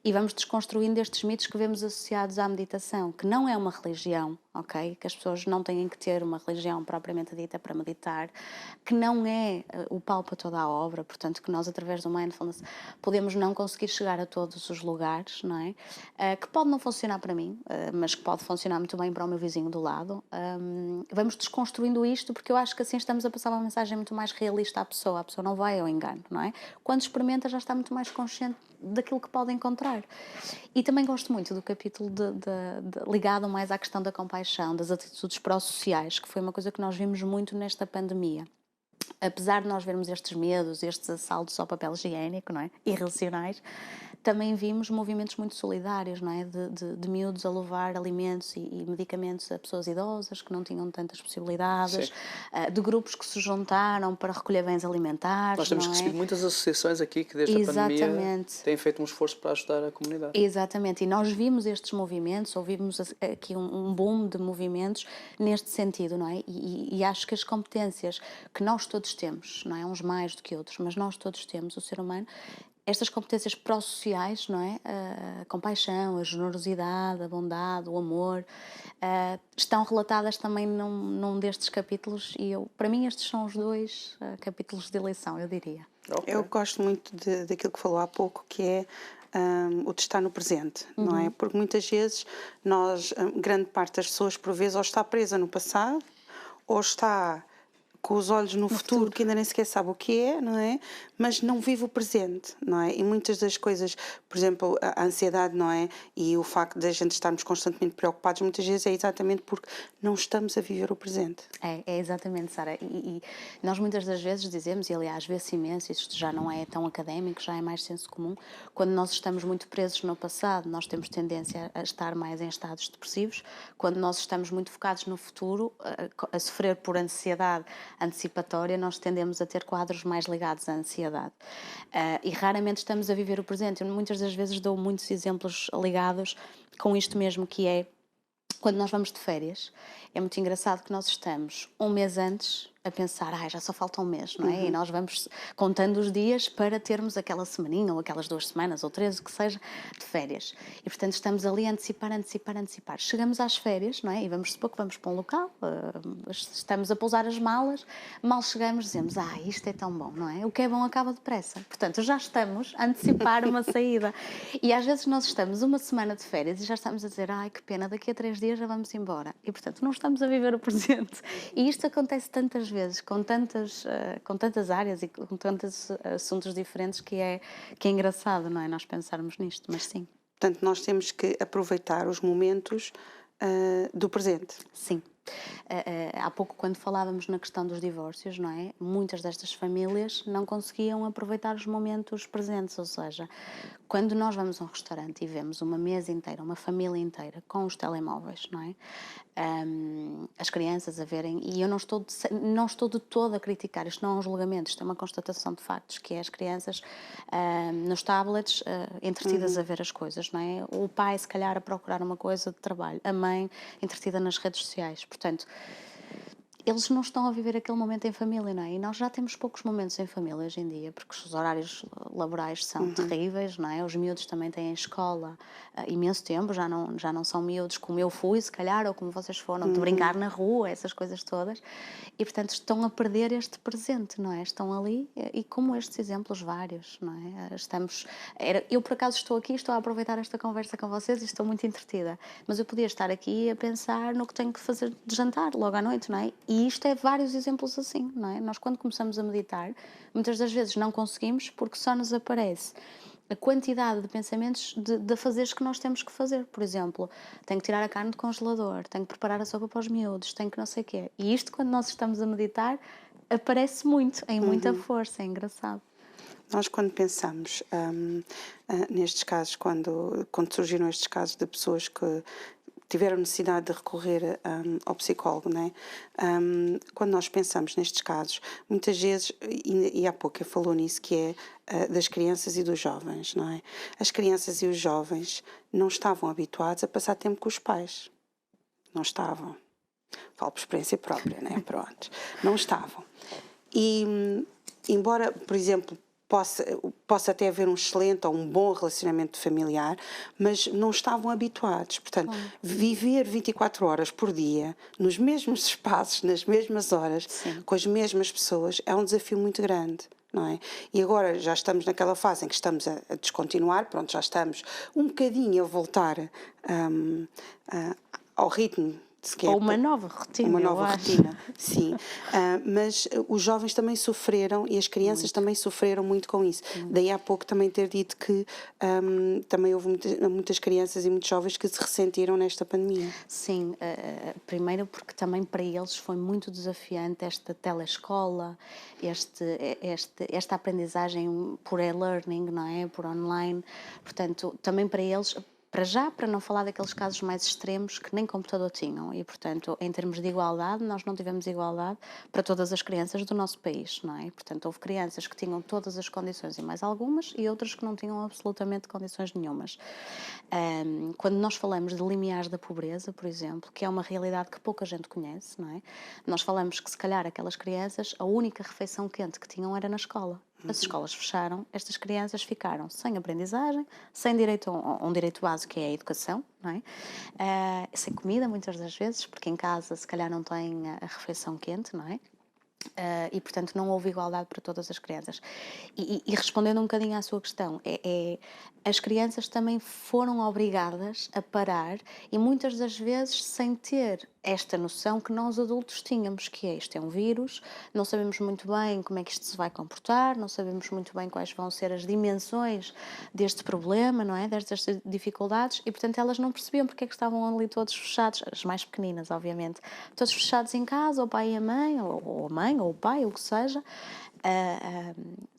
C: E vamos desconstruindo estes mitos que vemos associados à meditação, que não é uma religião, ok? Que as pessoas não têm que ter uma religião propriamente dita para meditar, que não é o pau para toda a obra, portanto que nós através do Mindfulness podemos não conseguir chegar a todos os lugares, não é? Que pode não funcionar para mim, mas que pode funcionar muito bem para o meu vizinho do lado. Vamos desconstruindo isto, porque eu acho que assim estamos a passar uma mensagem muito mais realista à pessoa. A pessoa não vai ao engano, não é? Quando experimenta já está muito mais consciente daquilo que pode encontrar. E também gosto muito do capítulo ligado mais à questão da compaixão, das atitudes pró-sociais, que foi uma coisa que nós vimos muito nesta pandemia. Apesar de nós vermos estes medos, estes assaltos ao papel higiênico, não é? Irracionais, também vimos movimentos muito solidários, não é? De miúdos a levar alimentos e medicamentos a pessoas idosas que não tinham tantas possibilidades, de grupos que se juntaram para recolher bens alimentares.
A: Nós temos recebido muitas associações aqui que desde a pandemia têm feito um esforço para ajudar a comunidade.
C: Exatamente, e nós vimos estes movimentos, ouvimos aqui um boom de movimentos neste sentido, não é? E acho que as competências que nós todos temos, não é? Uns mais do que outros, mas nós todos temos, o ser humano, estas competências pró-sociais, não é? A compaixão, a generosidade, a bondade, o amor, estão relatadas também num destes capítulos, e para mim estes são os 2 capítulos de eleição, eu diria.
B: Okay. Eu gosto muito daquilo que falou há pouco, que é o de estar no presente, não é? Porque muitas vezes grande parte das pessoas, por vezes, ou está presa no passado, ou está com os olhos no futuro, que ainda nem sequer sabe o que é, não é? Mas não vive o presente, não é? E muitas das coisas, por exemplo, a ansiedade, não é? E o facto de a gente estarmos constantemente preocupados, muitas vezes é exatamente porque não estamos a viver o presente.
C: É exatamente, Sara. E nós muitas das vezes dizemos, e aliás vê-se imenso, isto já não é tão académico, já é mais senso comum, quando nós estamos muito presos no passado, nós temos tendência a estar mais em estados depressivos. Quando nós estamos muito focados no futuro, a sofrer por ansiedade antecipatória, nós tendemos a ter quadros mais ligados à ansiedade. E raramente estamos a viver o presente. Eu muitas das vezes dou muitos exemplos ligados com isto mesmo, que é quando nós vamos de férias. É muito engraçado que nós estamos 1 mês antes a pensar, já só falta 1 mês, não é? E nós vamos contando os dias para termos aquela semaninha, ou aquelas 2 semanas, ou 3, o que seja, de férias. E, portanto, estamos ali a antecipar. Chegamos às férias, não é? E vamos supor que vamos para um local, estamos a pousar as malas, mal chegamos, dizemos, isto é tão bom, não é? O que é bom acaba depressa. Portanto, já estamos a antecipar uma saída. E às vezes nós estamos 1 semana de férias e já estamos a dizer, que pena, daqui a 3 dias já vamos embora. E, portanto, não estamos a viver o presente. E isto acontece tantas vezes com tantas áreas e com tantos assuntos diferentes que é engraçado, não é? Nós pensarmos nisto, mas sim.
B: Portanto, nós temos que aproveitar os momentos do presente.
C: Sim. Há pouco, quando falávamos na questão dos divórcios, não é? Muitas destas famílias não conseguiam aproveitar os momentos presentes, ou seja, quando nós vamos a um restaurante e vemos uma mesa inteira, uma família inteira com os telemóveis, não é? As crianças a verem, e eu não estou de todo a criticar, isto não é um julgamento, isto é uma constatação de factos, que é as crianças nos tablets entretidas a ver as coisas, não é? O pai se calhar a procurar uma coisa de trabalho, a mãe entretida nas redes sociais, portanto, eles não estão a viver aquele momento em família, não é? E nós já temos poucos momentos em família hoje em dia, porque os horários laborais são terríveis, não é? Os miúdos também têm escola imenso tempo, já não são miúdos como eu fui, se calhar, ou como vocês foram, de brincar na rua, essas coisas todas. E, portanto, estão a perder este presente, não é? Estão ali, e como estes exemplos vários, não é? Eu, por acaso, estou aqui, estou a aproveitar esta conversa com vocês e estou muito entretida, mas eu podia estar aqui a pensar no que tenho que fazer de jantar logo à noite, não é? E isto é vários exemplos assim, não é? Nós, quando começamos a meditar, muitas das vezes não conseguimos porque só nos aparece a quantidade de pensamentos de afazeres que nós temos que fazer. Por exemplo, tenho que tirar a carne do congelador, tenho que preparar a sopa para os miúdos, tenho que não sei o quê. E isto, quando nós estamos a meditar, aparece muito, em muita força, é engraçado.
B: Nós, quando pensamos nestes casos, quando surgiram estes casos de pessoas que tiveram necessidade de recorrer ao psicólogo, né? Quando nós pensamos nestes casos, muitas vezes, e há pouco eu falou nisso, que é das crianças e dos jovens, não é? As crianças e os jovens não estavam habituados a passar tempo com os pais. Não estavam. Falo por experiência própria, né? Pronto. Não estavam. E, embora, por exemplo, possa até haver um excelente ou um bom relacionamento familiar, mas não estavam habituados. Portanto, viver 24 horas por dia, nos mesmos espaços, nas mesmas horas,
C: Sim.
B: com as mesmas pessoas, é um desafio muito grande. Não é? E agora já estamos naquela fase em que estamos a descontinuar, pronto, já estamos um bocadinho a voltar ao ritmo.
C: Ou uma nova rotina.
B: Uma nova rotina, sim. Mas os jovens também sofreram e as crianças também sofreram muito com isso. Daí há pouco também ter dito que também houve muitas crianças e muitos jovens que se ressentiram nesta pandemia.
C: Sim, primeiro porque também para eles foi muito desafiante esta telescola, esta aprendizagem por e-learning, não é? Por online. Portanto, também para eles... Para não falar daqueles casos mais extremos que nem computador tinham e, portanto, em termos de igualdade, nós não tivemos igualdade para todas as crianças do nosso país, não é? Portanto, houve crianças que tinham todas as condições e mais algumas e outras que não tinham absolutamente condições nenhumas. Quando nós falamos de limiares da pobreza, por exemplo, que é uma realidade que pouca gente conhece, não é? Nós falamos que, se calhar, aquelas crianças, a única refeição quente que tinham era na escola. As escolas fecharam, estas crianças ficaram sem aprendizagem, sem direito a um direito básico que é a educação, não é? Sem comida muitas das vezes, porque em casa se calhar não têm a refeição quente, não é? E portanto não houve igualdade para todas as crianças. E respondendo um bocadinho à sua questão, as crianças também foram obrigadas a parar e muitas das vezes sem ter esta noção que nós adultos tínhamos, que isto é um vírus, não sabemos muito bem como é que isto se vai comportar, não sabemos muito bem quais vão ser as dimensões deste problema, não é? Destas dificuldades, e portanto elas não percebiam porque é que estavam ali todos fechados, as mais pequeninas, obviamente, todos fechados em casa, o pai e a mãe, ou a mãe, ou o pai, ou o que seja,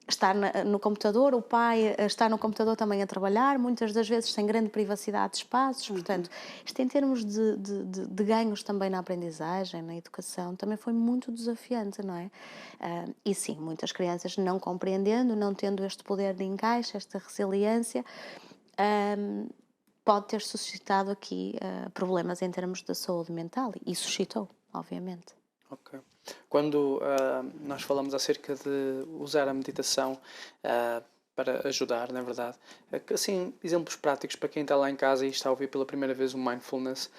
C: estar no computador, o pai está no computador também a trabalhar, muitas das vezes sem grande privacidade de espaços, portanto, isto em termos de ganhos também na aprendizagem, na educação, também foi muito desafiante, não é? E sim, muitas crianças não compreendendo, não tendo este poder de encaixe, esta resiliência, pode ter suscitado aqui problemas em termos de saúde mental, e suscitou, obviamente.
A: Ok. Quando nós falamos acerca de usar a meditação para ajudar, na verdade, assim, exemplos práticos para quem está lá em casa e está a ouvir pela primeira vez o Mindfulness,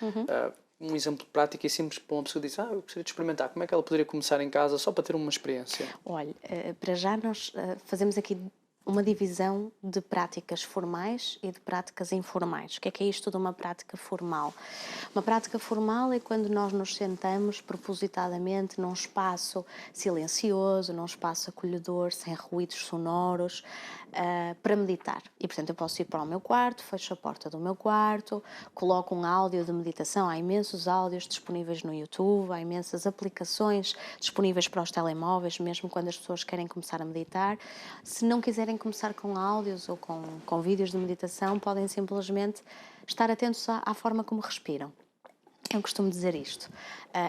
A: um exemplo prático e simples para uma pessoa que diz, eu gostaria de experimentar, como é que ela poderia começar em casa só para ter uma experiência?
C: Olha, para já nós fazemos aqui uma divisão de práticas formais e de práticas informais. O que é isto de uma prática formal? Uma prática formal é quando nós nos sentamos propositadamente num espaço silencioso, num espaço acolhedor, sem ruídos sonoros, para meditar. E, portanto, eu posso ir para o meu quarto, fecho a porta do meu quarto, coloco um áudio de meditação. Há imensos áudios disponíveis no YouTube, há imensas aplicações disponíveis para os telemóveis, mesmo quando as pessoas querem começar a meditar. Se não quiserem começar com áudios ou com vídeos de meditação, podem simplesmente estar atentos à forma como respiram. Eu costumo dizer isto.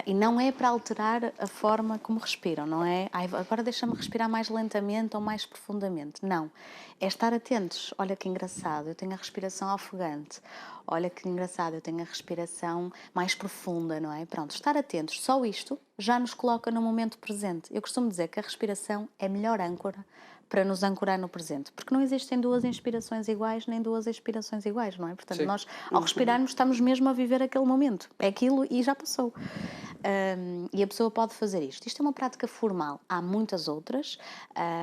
C: E não é para alterar a forma como respiram, não é? Agora deixa-me respirar mais lentamente ou mais profundamente. Não. É estar atentos. Olha que engraçado, eu tenho a respiração ofegante. Olha que engraçado, eu tenho a respiração mais profunda, não é? Pronto, estar atentos. Só isto já nos coloca no momento presente. Eu costumo dizer que a respiração é a melhor âncora para nos ancorar no presente, porque não existem duas inspirações iguais nem duas expirações iguais, não é? Portanto,
A: Sim.
C: nós, ao respirarmos, estamos mesmo a viver aquele momento. É aquilo e já passou. E a pessoa pode fazer isto. Isto é uma prática formal. Há muitas outras.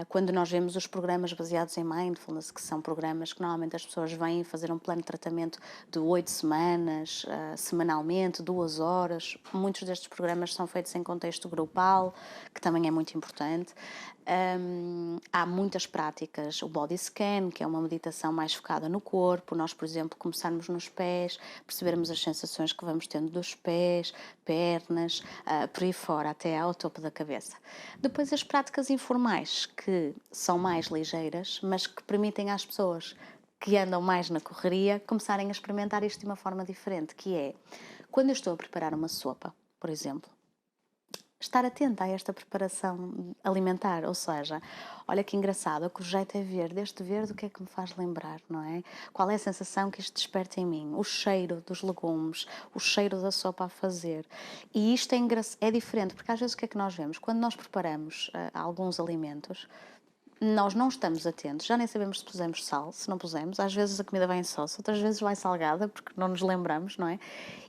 C: Quando nós vemos os programas baseados em mindfulness, que são programas que normalmente as pessoas vêm fazer um plano de tratamento de 8 semanas, semanalmente, 2 horas. Muitos destes programas são feitos em contexto grupal, que também é muito importante. Há muitas práticas, o body scan, que é uma meditação mais focada no corpo. Nós, por exemplo, começarmos nos pés, percebermos as sensações que vamos tendo dos pés, pernas, por aí fora, até ao topo da cabeça. Depois as práticas informais, que são mais ligeiras, mas que permitem às pessoas que andam mais na correria começarem a experimentar isto de uma forma diferente, que é, quando eu estou a preparar uma sopa, por exemplo, estar atenta a esta preparação alimentar, ou seja, olha que engraçado, que o jeito é verde, este verde o que é que me faz lembrar, não é? Qual é a sensação que isto desperta em mim? O cheiro dos legumes, o cheiro da sopa a fazer. E isto é diferente, porque às vezes o que é que nós vemos? Quando nós preparamos alguns alimentos, nós não estamos atentos, já nem sabemos se pusemos sal, se não pusemos, às vezes a comida vai em sauce, outras vezes vai salgada, porque não nos lembramos, não é?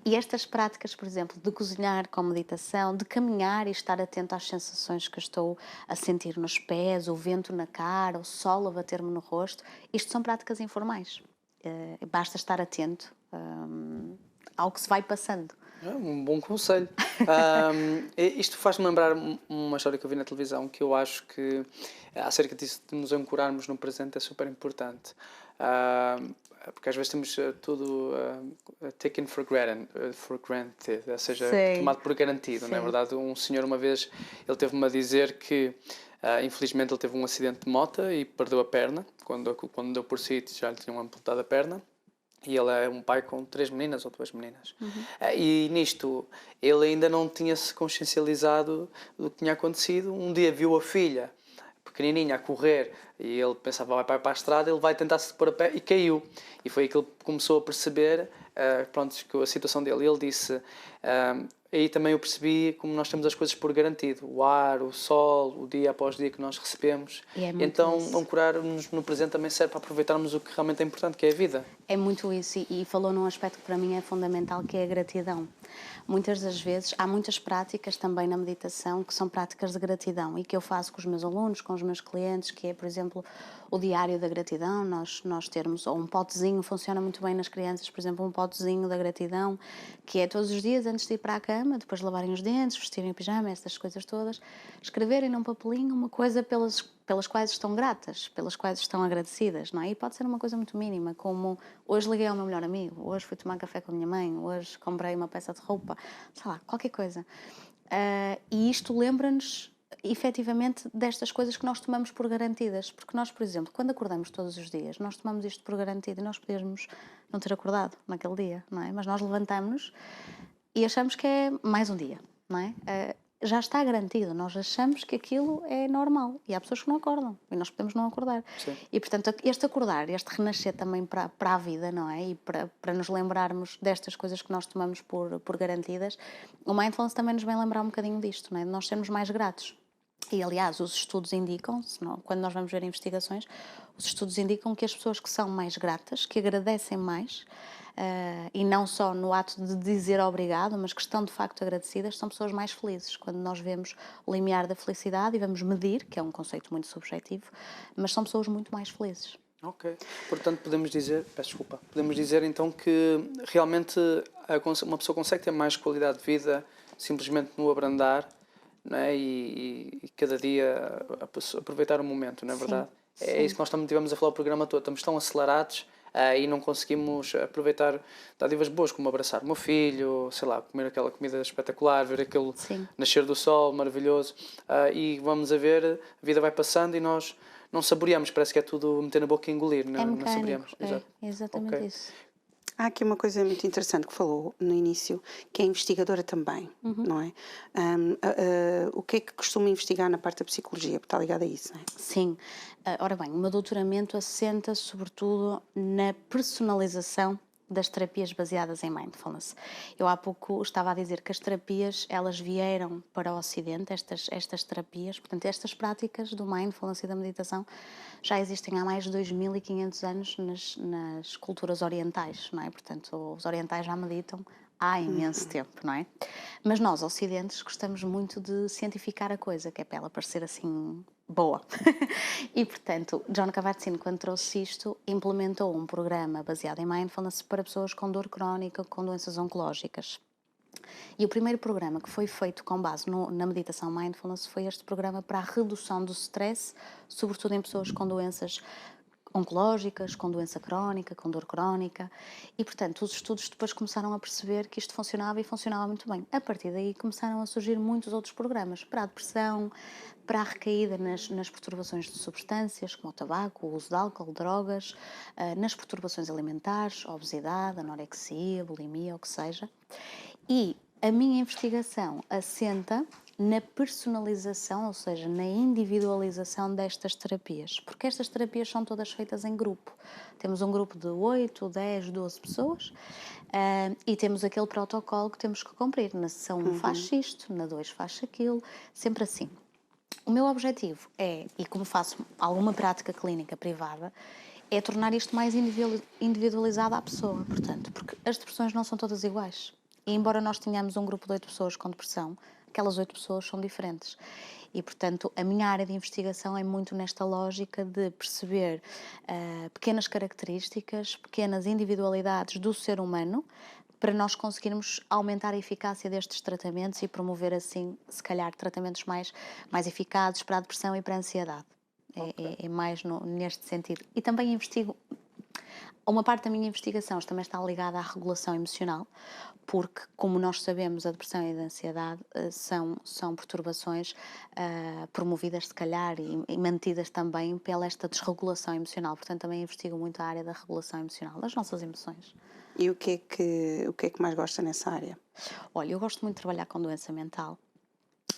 C: E estas práticas, por exemplo, de cozinhar com meditação, de caminhar e estar atento às sensações que eu estou a sentir nos pés, o vento na cara, o sol a bater-me no rosto, isto são práticas informais. Basta estar atento ao que se vai passando.
A: É um bom conselho. Isto faz-me lembrar uma história que eu vi na televisão, que eu acho que acerca disso de nos ancorarmos no presente é super importante. Porque às vezes temos tudo taken for granted, ou seja,
C: Sim.
A: tomado por garantido.
C: Sim.
A: Na verdade, um senhor uma vez, ele teve-me a dizer que infelizmente ele teve um acidente de moto e perdeu a perna. Quando deu por si já lhe tinham amputado a perna. E ele é um pai com 3 meninas ou 2 meninas. E nisto, ele ainda não tinha-se consciencializado do que tinha acontecido. Um dia viu a filha, pequenininha, a correr, e ele pensava, vai para a estrada, ele vai tentar se pôr a pé, e caiu. E foi aí que ele começou a perceber a situação dele. E ele disse, aí também eu percebi como nós temos as coisas por garantido. O ar, o sol, o dia após dia que nós recebemos.
C: E é muito
A: então,
C: isso.
A: ancorar-nos no presente também serve para aproveitarmos o que realmente é importante, que é a vida.
C: É muito isso, e falou num aspecto que para mim é fundamental, que é a gratidão. Muitas das vezes, há muitas práticas também na meditação que são práticas de gratidão e que eu faço com os meus alunos, com os meus clientes, que é, por exemplo, o diário da gratidão. Nós termos, ou um potezinho, funciona muito bem nas crianças, por exemplo, um potezinho da gratidão, que é todos os dias, antes de ir para a cama, depois de lavarem os dentes, vestirem o pijama, essas coisas todas, escreverem num papelinho uma coisa pelas quais estão gratas, pelas quais estão agradecidas, não é? E pode ser uma coisa muito mínima, como hoje liguei ao meu melhor amigo, hoje fui tomar café com a minha mãe, hoje comprei uma peça de roupa, sei lá, qualquer coisa. E isto lembra-nos, efetivamente, destas coisas que nós tomamos por garantidas, porque nós, por exemplo, quando acordamos todos os dias, nós tomamos isto por garantido e nós podemos não ter acordado naquele dia, não é? Mas nós levantamos e achamos que é mais um dia, não é? Já está garantido, nós achamos que aquilo é normal e há pessoas que não acordam e nós podemos não acordar.
A: Sim.
C: E portanto este acordar, este renascer também para a vida, não é? E para nos lembrarmos destas coisas que nós tomamos por garantidas, o mindfulness também nos vem lembrar um bocadinho disto, não é? De nós sermos mais gratos. E aliás os estudos indicam, quando nós vamos ver investigações, Os estudos indicam que as pessoas que são mais gratas, que agradecem mais, e não só no ato de dizer obrigado, mas que estão de facto agradecidas, são pessoas mais felizes. Quando nós vemos o limiar da felicidade e vamos medir, que é um conceito muito subjetivo, mas são pessoas muito mais felizes.
A: Ok. Portanto, podemos dizer, peço desculpa, podemos dizer então que realmente uma pessoa consegue ter mais qualidade de vida simplesmente no abrandar, não é? E cada dia aproveitar o momento, não é verdade?
C: Sim.
A: É isso que nós também tivemos a falar o programa todo. Estamos tão acelerados e não conseguimos aproveitar dádivas boas, como abraçar o meu filho, sei lá, comer aquela comida espetacular, ver aquele
C: Sim.
A: nascer do sol maravilhoso. E vamos a ver, a vida vai passando e nós não saboreamos, parece que é tudo meter na boca e engolir,
C: É
A: não saboreamos.
C: mecânico,
A: Exato.
C: é exatamente
A: Ok.
C: isso.
B: Há aqui uma coisa muito interessante que falou no início, que é investigadora também, não é? O que é que costuma investigar na parte da psicologia? Porque está ligado a isso, não é?
C: Sim. Ora bem, o meu doutoramento assenta sobretudo na personalização das terapias baseadas em mindfulness. Eu há pouco estava a dizer que as terapias, elas vieram para o Ocidente, estas terapias, portanto, estas práticas do mindfulness e da meditação já existem há mais de 2500 anos nas culturas orientais, não é? Portanto, os orientais já meditam há imenso tempo, não é? Mas nós, ocidentes, gostamos muito de cientificar a coisa, que é para ela parecer assim boa. E, portanto, John Kabat-Zinn, quando trouxe isto, implementou um programa baseado em mindfulness para pessoas com dor crónica, com doenças oncológicas. E o primeiro programa que foi feito com base na meditação mindfulness foi este programa para a redução do stress, sobretudo em pessoas com doenças oncológicas, com doença crónica, com dor crónica, e portanto os estudos depois começaram a perceber que isto funcionava e funcionava muito bem. A partir daí começaram a surgir muitos outros programas para a depressão, para a recaída nas perturbações de substâncias, como o tabaco, o uso de álcool, drogas, nas perturbações alimentares, obesidade, anorexia, bulimia, o que seja. E a minha investigação assenta na personalização, ou seja, na individualização destas terapias, porque estas terapias são todas feitas em grupo. Temos um grupo de 8, 10, 12 pessoas e temos aquele protocolo que temos que cumprir. Na sessão 1 faz isto, na 2 faz aquilo, sempre assim. O meu objetivo é, e como faço alguma prática clínica privada, é tornar isto mais individualizado à pessoa, portanto, porque as depressões não são todas iguais. E embora nós tenhamos um grupo de 8 pessoas com depressão, aquelas 8 pessoas são diferentes. E, portanto, a minha área de investigação é muito nesta lógica de perceber pequenas características, pequenas individualidades do ser humano, para nós conseguirmos aumentar a eficácia destes tratamentos e promover, assim, se calhar, tratamentos mais eficazes para a depressão e para a ansiedade. Okay. É mais neste sentido. E também investigo. Uma parte da minha investigação também está ligada à regulação emocional, porque, como nós sabemos, a depressão e a ansiedade são perturbações promovidas, se calhar, e mantidas também pela esta desregulação emocional. Portanto, também investigo muito a área da regulação emocional, das nossas emoções.
B: E o que é que mais gosta nessa área?
C: Olha, eu gosto muito de trabalhar com doença mental,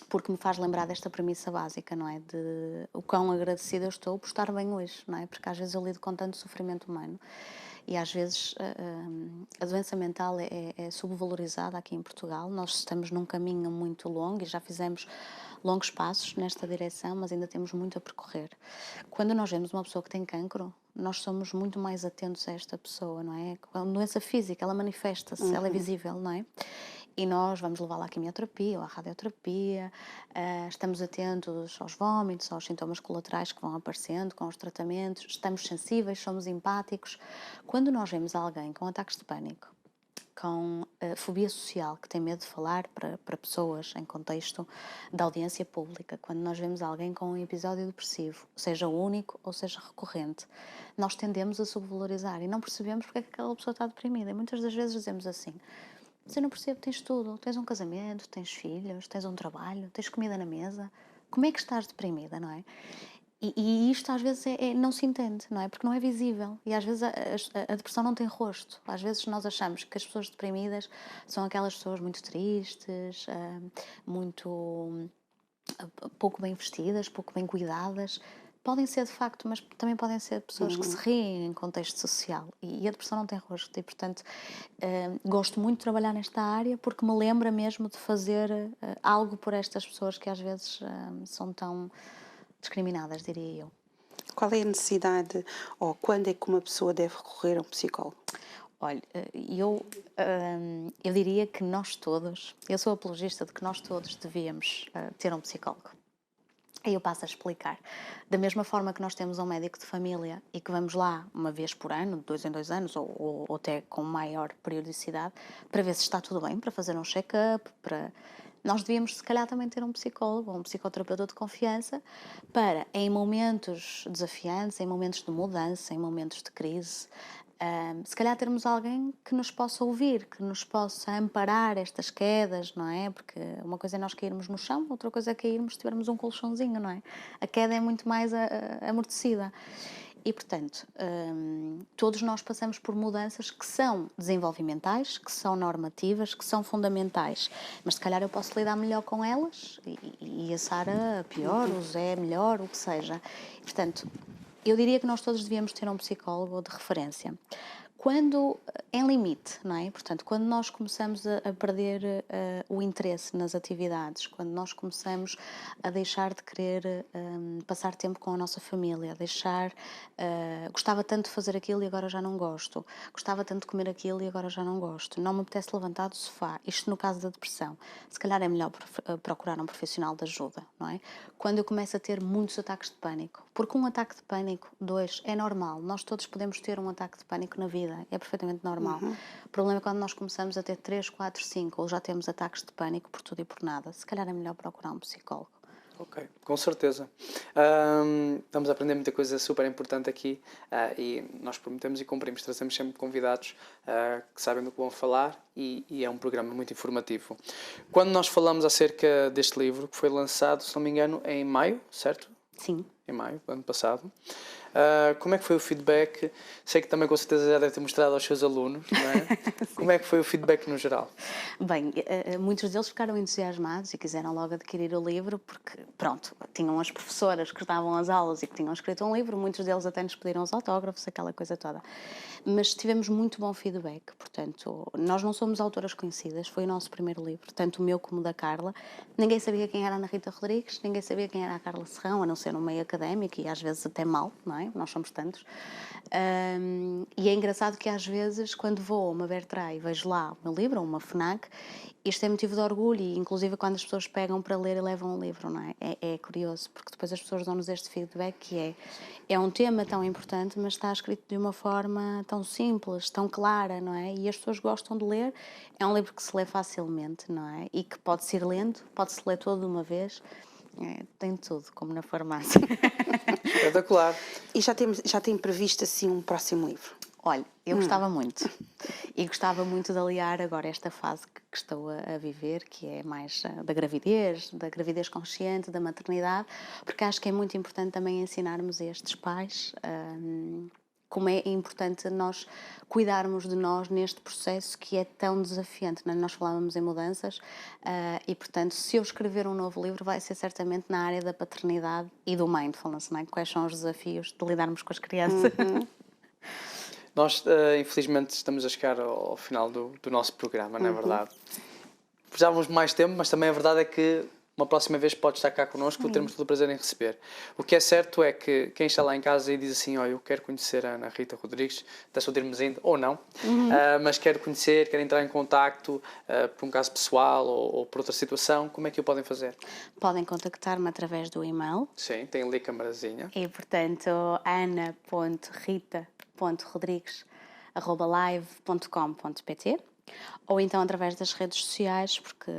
C: porque me faz lembrar desta premissa básica, não é? De o quão agradecida eu estou por estar bem hoje, não é? Porque às vezes eu lido com tanto sofrimento humano e às vezes a doença mental é subvalorizada aqui em Portugal. Nós estamos num caminho muito longo e já fizemos longos passos nesta direção, mas ainda temos muito a percorrer. Quando nós vemos uma pessoa que tem cancro, nós somos muito mais atentos a esta pessoa, não é? A doença física, ela manifesta-se, ela é visível, não é? E nós vamos levá-la à quimioterapia ou à radioterapia, estamos atentos aos vômitos, aos sintomas colaterais que vão aparecendo com os tratamentos, estamos sensíveis, somos empáticos. Quando nós vemos alguém com ataques de pânico, com fobia social, que tem medo de falar para pessoas em contexto da audiência pública, quando nós vemos alguém com um episódio depressivo, seja único ou seja recorrente, nós tendemos a subvalorizar e não percebemos porque é que aquela pessoa está deprimida. E muitas das vezes dizemos assim: mas eu não percebo, tens tudo, tens um casamento, tens filhos, tens um trabalho, tens comida na mesa, como é que estás deprimida, não é? E isto às vezes não se entende, não é? Porque não é visível e às vezes a depressão não tem rosto. Às vezes nós achamos que as pessoas deprimidas são aquelas pessoas muito tristes, muito pouco bem vestidas, pouco bem cuidadas. Podem ser de facto, mas também podem ser pessoas que se riem em contexto social e a depressão não tem rosto e, portanto, gosto muito de trabalhar nesta área porque me lembra mesmo de fazer algo por estas pessoas que às vezes são tão discriminadas, diria eu.
B: Qual é a necessidade ou quando é que uma pessoa deve recorrer a um psicólogo?
C: Olha, eu diria que nós todos, eu sou apologista de que nós todos devíamos ter um psicólogo. E eu passo a explicar. Da mesma forma que nós temos um médico de família e que vamos lá uma vez por ano, de 2 em 2 anos, ou até com maior periodicidade, para ver se está tudo bem, para fazer um check-up, nós devíamos, se calhar, também ter um psicólogo ou um psicoterapeuta de confiança para, em momentos desafiantes, em momentos de mudança, em momentos de crise, se calhar termos alguém que nos possa ouvir, que nos possa amparar estas quedas, não é? Porque uma coisa é nós cairmos no chão, outra coisa é cairmos se tivermos um colchãozinho, não é? A queda é muito mais amortecida. E, portanto, todos nós passamos por mudanças que são desenvolvimentais, que são normativas, que são fundamentais. Mas, se calhar, eu posso lidar melhor com elas e a Sara pior, o Zé melhor, o que seja. Portanto, eu diria que nós todos devíamos ter um psicólogo de referência. Quando, em limite, não é? Portanto, quando nós começamos a perder o interesse nas atividades, quando nós começamos a deixar de querer passar tempo com a nossa família, a deixar, gostava tanto de fazer aquilo e agora já não gosto, gostava tanto de comer aquilo e agora já não gosto, não me apetece levantar do sofá, isto no caso da depressão, se calhar é melhor procurar um profissional de ajuda, não é? Quando eu começo a ter muitos ataques de pânico, porque um ataque de pânico, 2, é normal, nós todos podemos ter um ataque de pânico na vida, é perfeitamente normal. O problema é quando nós começamos a ter 3, 4, 5 ou já temos ataques de pânico por tudo e por nada. Se calhar é melhor procurar um psicólogo.
A: Ok, com certeza. Estamos a aprender muita coisa super importante aqui e nós prometemos e cumprimos. Trazemos sempre convidados que sabem do que vão falar e é um programa muito informativo. Quando nós falamos acerca deste livro, que foi lançado, se não me engano, em maio, certo?
C: Sim.
A: Em maio do ano passado. Como é que foi o feedback? Sei que também com certeza já deve ter mostrado aos seus alunos, não é? Como é que foi o feedback no geral?
C: Bem, muitos deles ficaram entusiasmados e quiseram logo adquirir o livro porque, pronto, tinham as professoras que davam as aulas e que tinham escrito um livro, muitos deles até nos pediram os autógrafos, aquela coisa toda. Mas tivemos muito bom feedback, portanto, nós não somos autoras conhecidas, foi o nosso primeiro livro, tanto o meu como o da Carla. Ninguém sabia quem era a Ana Rita Rodrigues, ninguém sabia quem era a Carla Serrão, a não ser no meio académico e às vezes até mal, não é? Nós somos tantos. E é engraçado que às vezes, quando vou a uma Bertrand e vejo lá o meu livro, ou uma FNAC, isto é motivo de orgulho e inclusive quando as pessoas pegam para ler e levam o livro, não é? É curioso, porque depois as pessoas dão-nos este feedback que é um tema tão importante, mas está escrito de uma forma tão simples, tão clara, não é? E as pessoas gostam de ler. É um livro que se lê facilmente, não é? E que pode-se ir lendo, pode-se ler todo de uma vez. Tem tudo, como na farmácia.
A: Espetacular.
B: E já tem previsto assim um próximo livro?
C: Olha, eu gostava muito. E gostava muito de aliar agora esta fase que estou a viver, que é mais da gravidez consciente, da maternidade, porque acho que é muito importante também ensinarmos a estes pais como é importante nós cuidarmos de nós neste processo que é tão desafiante. Não é? Nós falávamos em mudanças e, portanto, se eu escrever um novo livro vai ser certamente na área da paternidade e do mindfulness, não é? Quais são os desafios de lidarmos com as crianças.
A: Nós, infelizmente, estamos a chegar ao final do nosso programa, não é verdade? Precisávamos de mais tempo, mas também a verdade é que uma próxima vez pode estar cá connosco, teremos todo o prazer em receber. O que é certo é que quem está lá em casa e diz assim, eu quero conhecer a Ana Rita Rodrigues, até só termos ainda, ou não, mas quero conhecer, quero entrar em contacto por um caso pessoal ou por outra situação, como é que o podem fazer?
C: Podem contactar-me através do e-mail.
A: Sim, tem ali a camarazinha.
C: E, portanto, ana.rita.rodrigues@live.com.pt ou então através das redes sociais, porque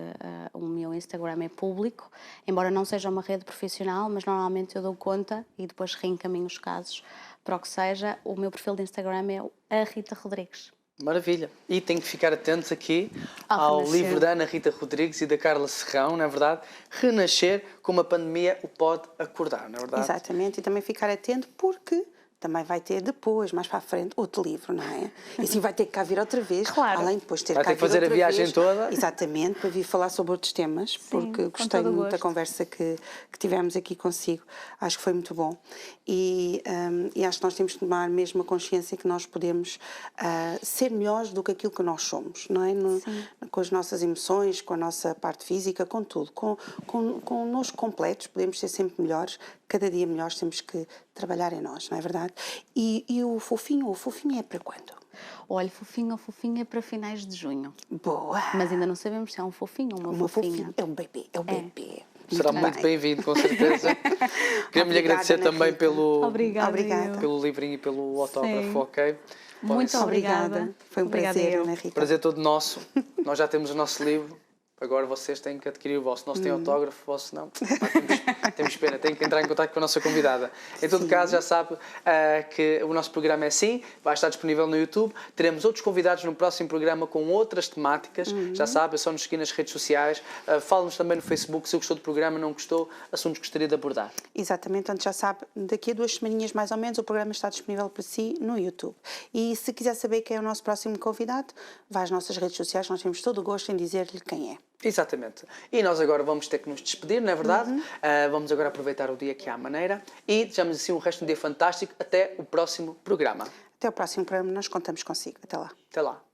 C: o meu Instagram é público, embora não seja uma rede profissional, mas normalmente eu dou conta e depois reencaminho os casos para o que seja. O meu perfil de Instagram é a Rita Rodrigues.
A: Maravilha. E tem que ficar atentos aqui
C: Ao
A: ao
C: Renascer.
A: livro da Ana Rita Rodrigues e da Carla Serrão, não é verdade? Renascer, como a pandemia o pode acordar, não é verdade?
B: Exatamente, e também ficar atento porque também vai ter depois, mais para a frente, outro livro, não é? E assim vai ter que cá vir outra vez,
C: Claro.
B: além de depois ter
A: Vai
B: cá
A: ter que
B: vir
A: fazer a
B: outra
A: viagem
B: vez.
A: toda.
B: Exatamente, para vir falar sobre outros temas, porque
C: com
B: gostei
C: todo o
B: muito da
C: gosto.
B: conversa que tivemos aqui consigo. Acho que foi muito bom. E acho que nós temos que tomar mesmo a consciência que nós podemos ser melhores do que aquilo que nós somos, não é? Com as nossas emoções, com a nossa parte física, com tudo. Connosco completos, podemos ser sempre melhores, cada dia melhores, temos que trabalhar em nós, não é verdade? E o fofinho é para quando?
C: Olha, fofinho é para finais de junho.
B: Boa!
C: Mas ainda não sabemos se é um fofinho ou uma fofinha.
B: É um bebê, é um bebê.
A: Será muito bem-vindo, com certeza. Queremos-lhe agradecer
B: Ana
A: também
B: Rita.
C: Obrigada.
A: pelo livrinho e pelo autógrafo,
C: Sim.
A: ok?
C: Muito obrigada.
B: Foi um
C: Obrigada
B: prazer,
C: eu.
B: Ana Rita.
A: Prazer todo nosso. Nós já temos o nosso livro. Agora vocês têm que adquirir o vosso. Nós tem autógrafo, o vosso não. Temos pena, tem que entrar em contato com a nossa convidada. Em todo caso, já sabe que o nosso programa é assim, vai estar disponível no YouTube. Teremos outros convidados no próximo programa com outras temáticas. Já sabe, é só nos seguir nas redes sociais. Fale-nos também no Facebook se gostou do programa, não gostou, assuntos que gostaria de abordar.
B: Exatamente, portanto já sabe, daqui a 2 semaninhas mais ou menos o programa está disponível para si no YouTube. E se quiser saber quem é o nosso próximo convidado, vá às nossas redes sociais, nós temos todo o gosto em dizer-lhe quem é.
A: Exatamente. E nós agora vamos ter que nos despedir, não é verdade? Vamos agora aproveitar o dia que há à maneira e desejamos assim um resto de um dia fantástico. Até o próximo programa.
B: Até o próximo programa, nós contamos consigo. Até lá.
A: Até lá.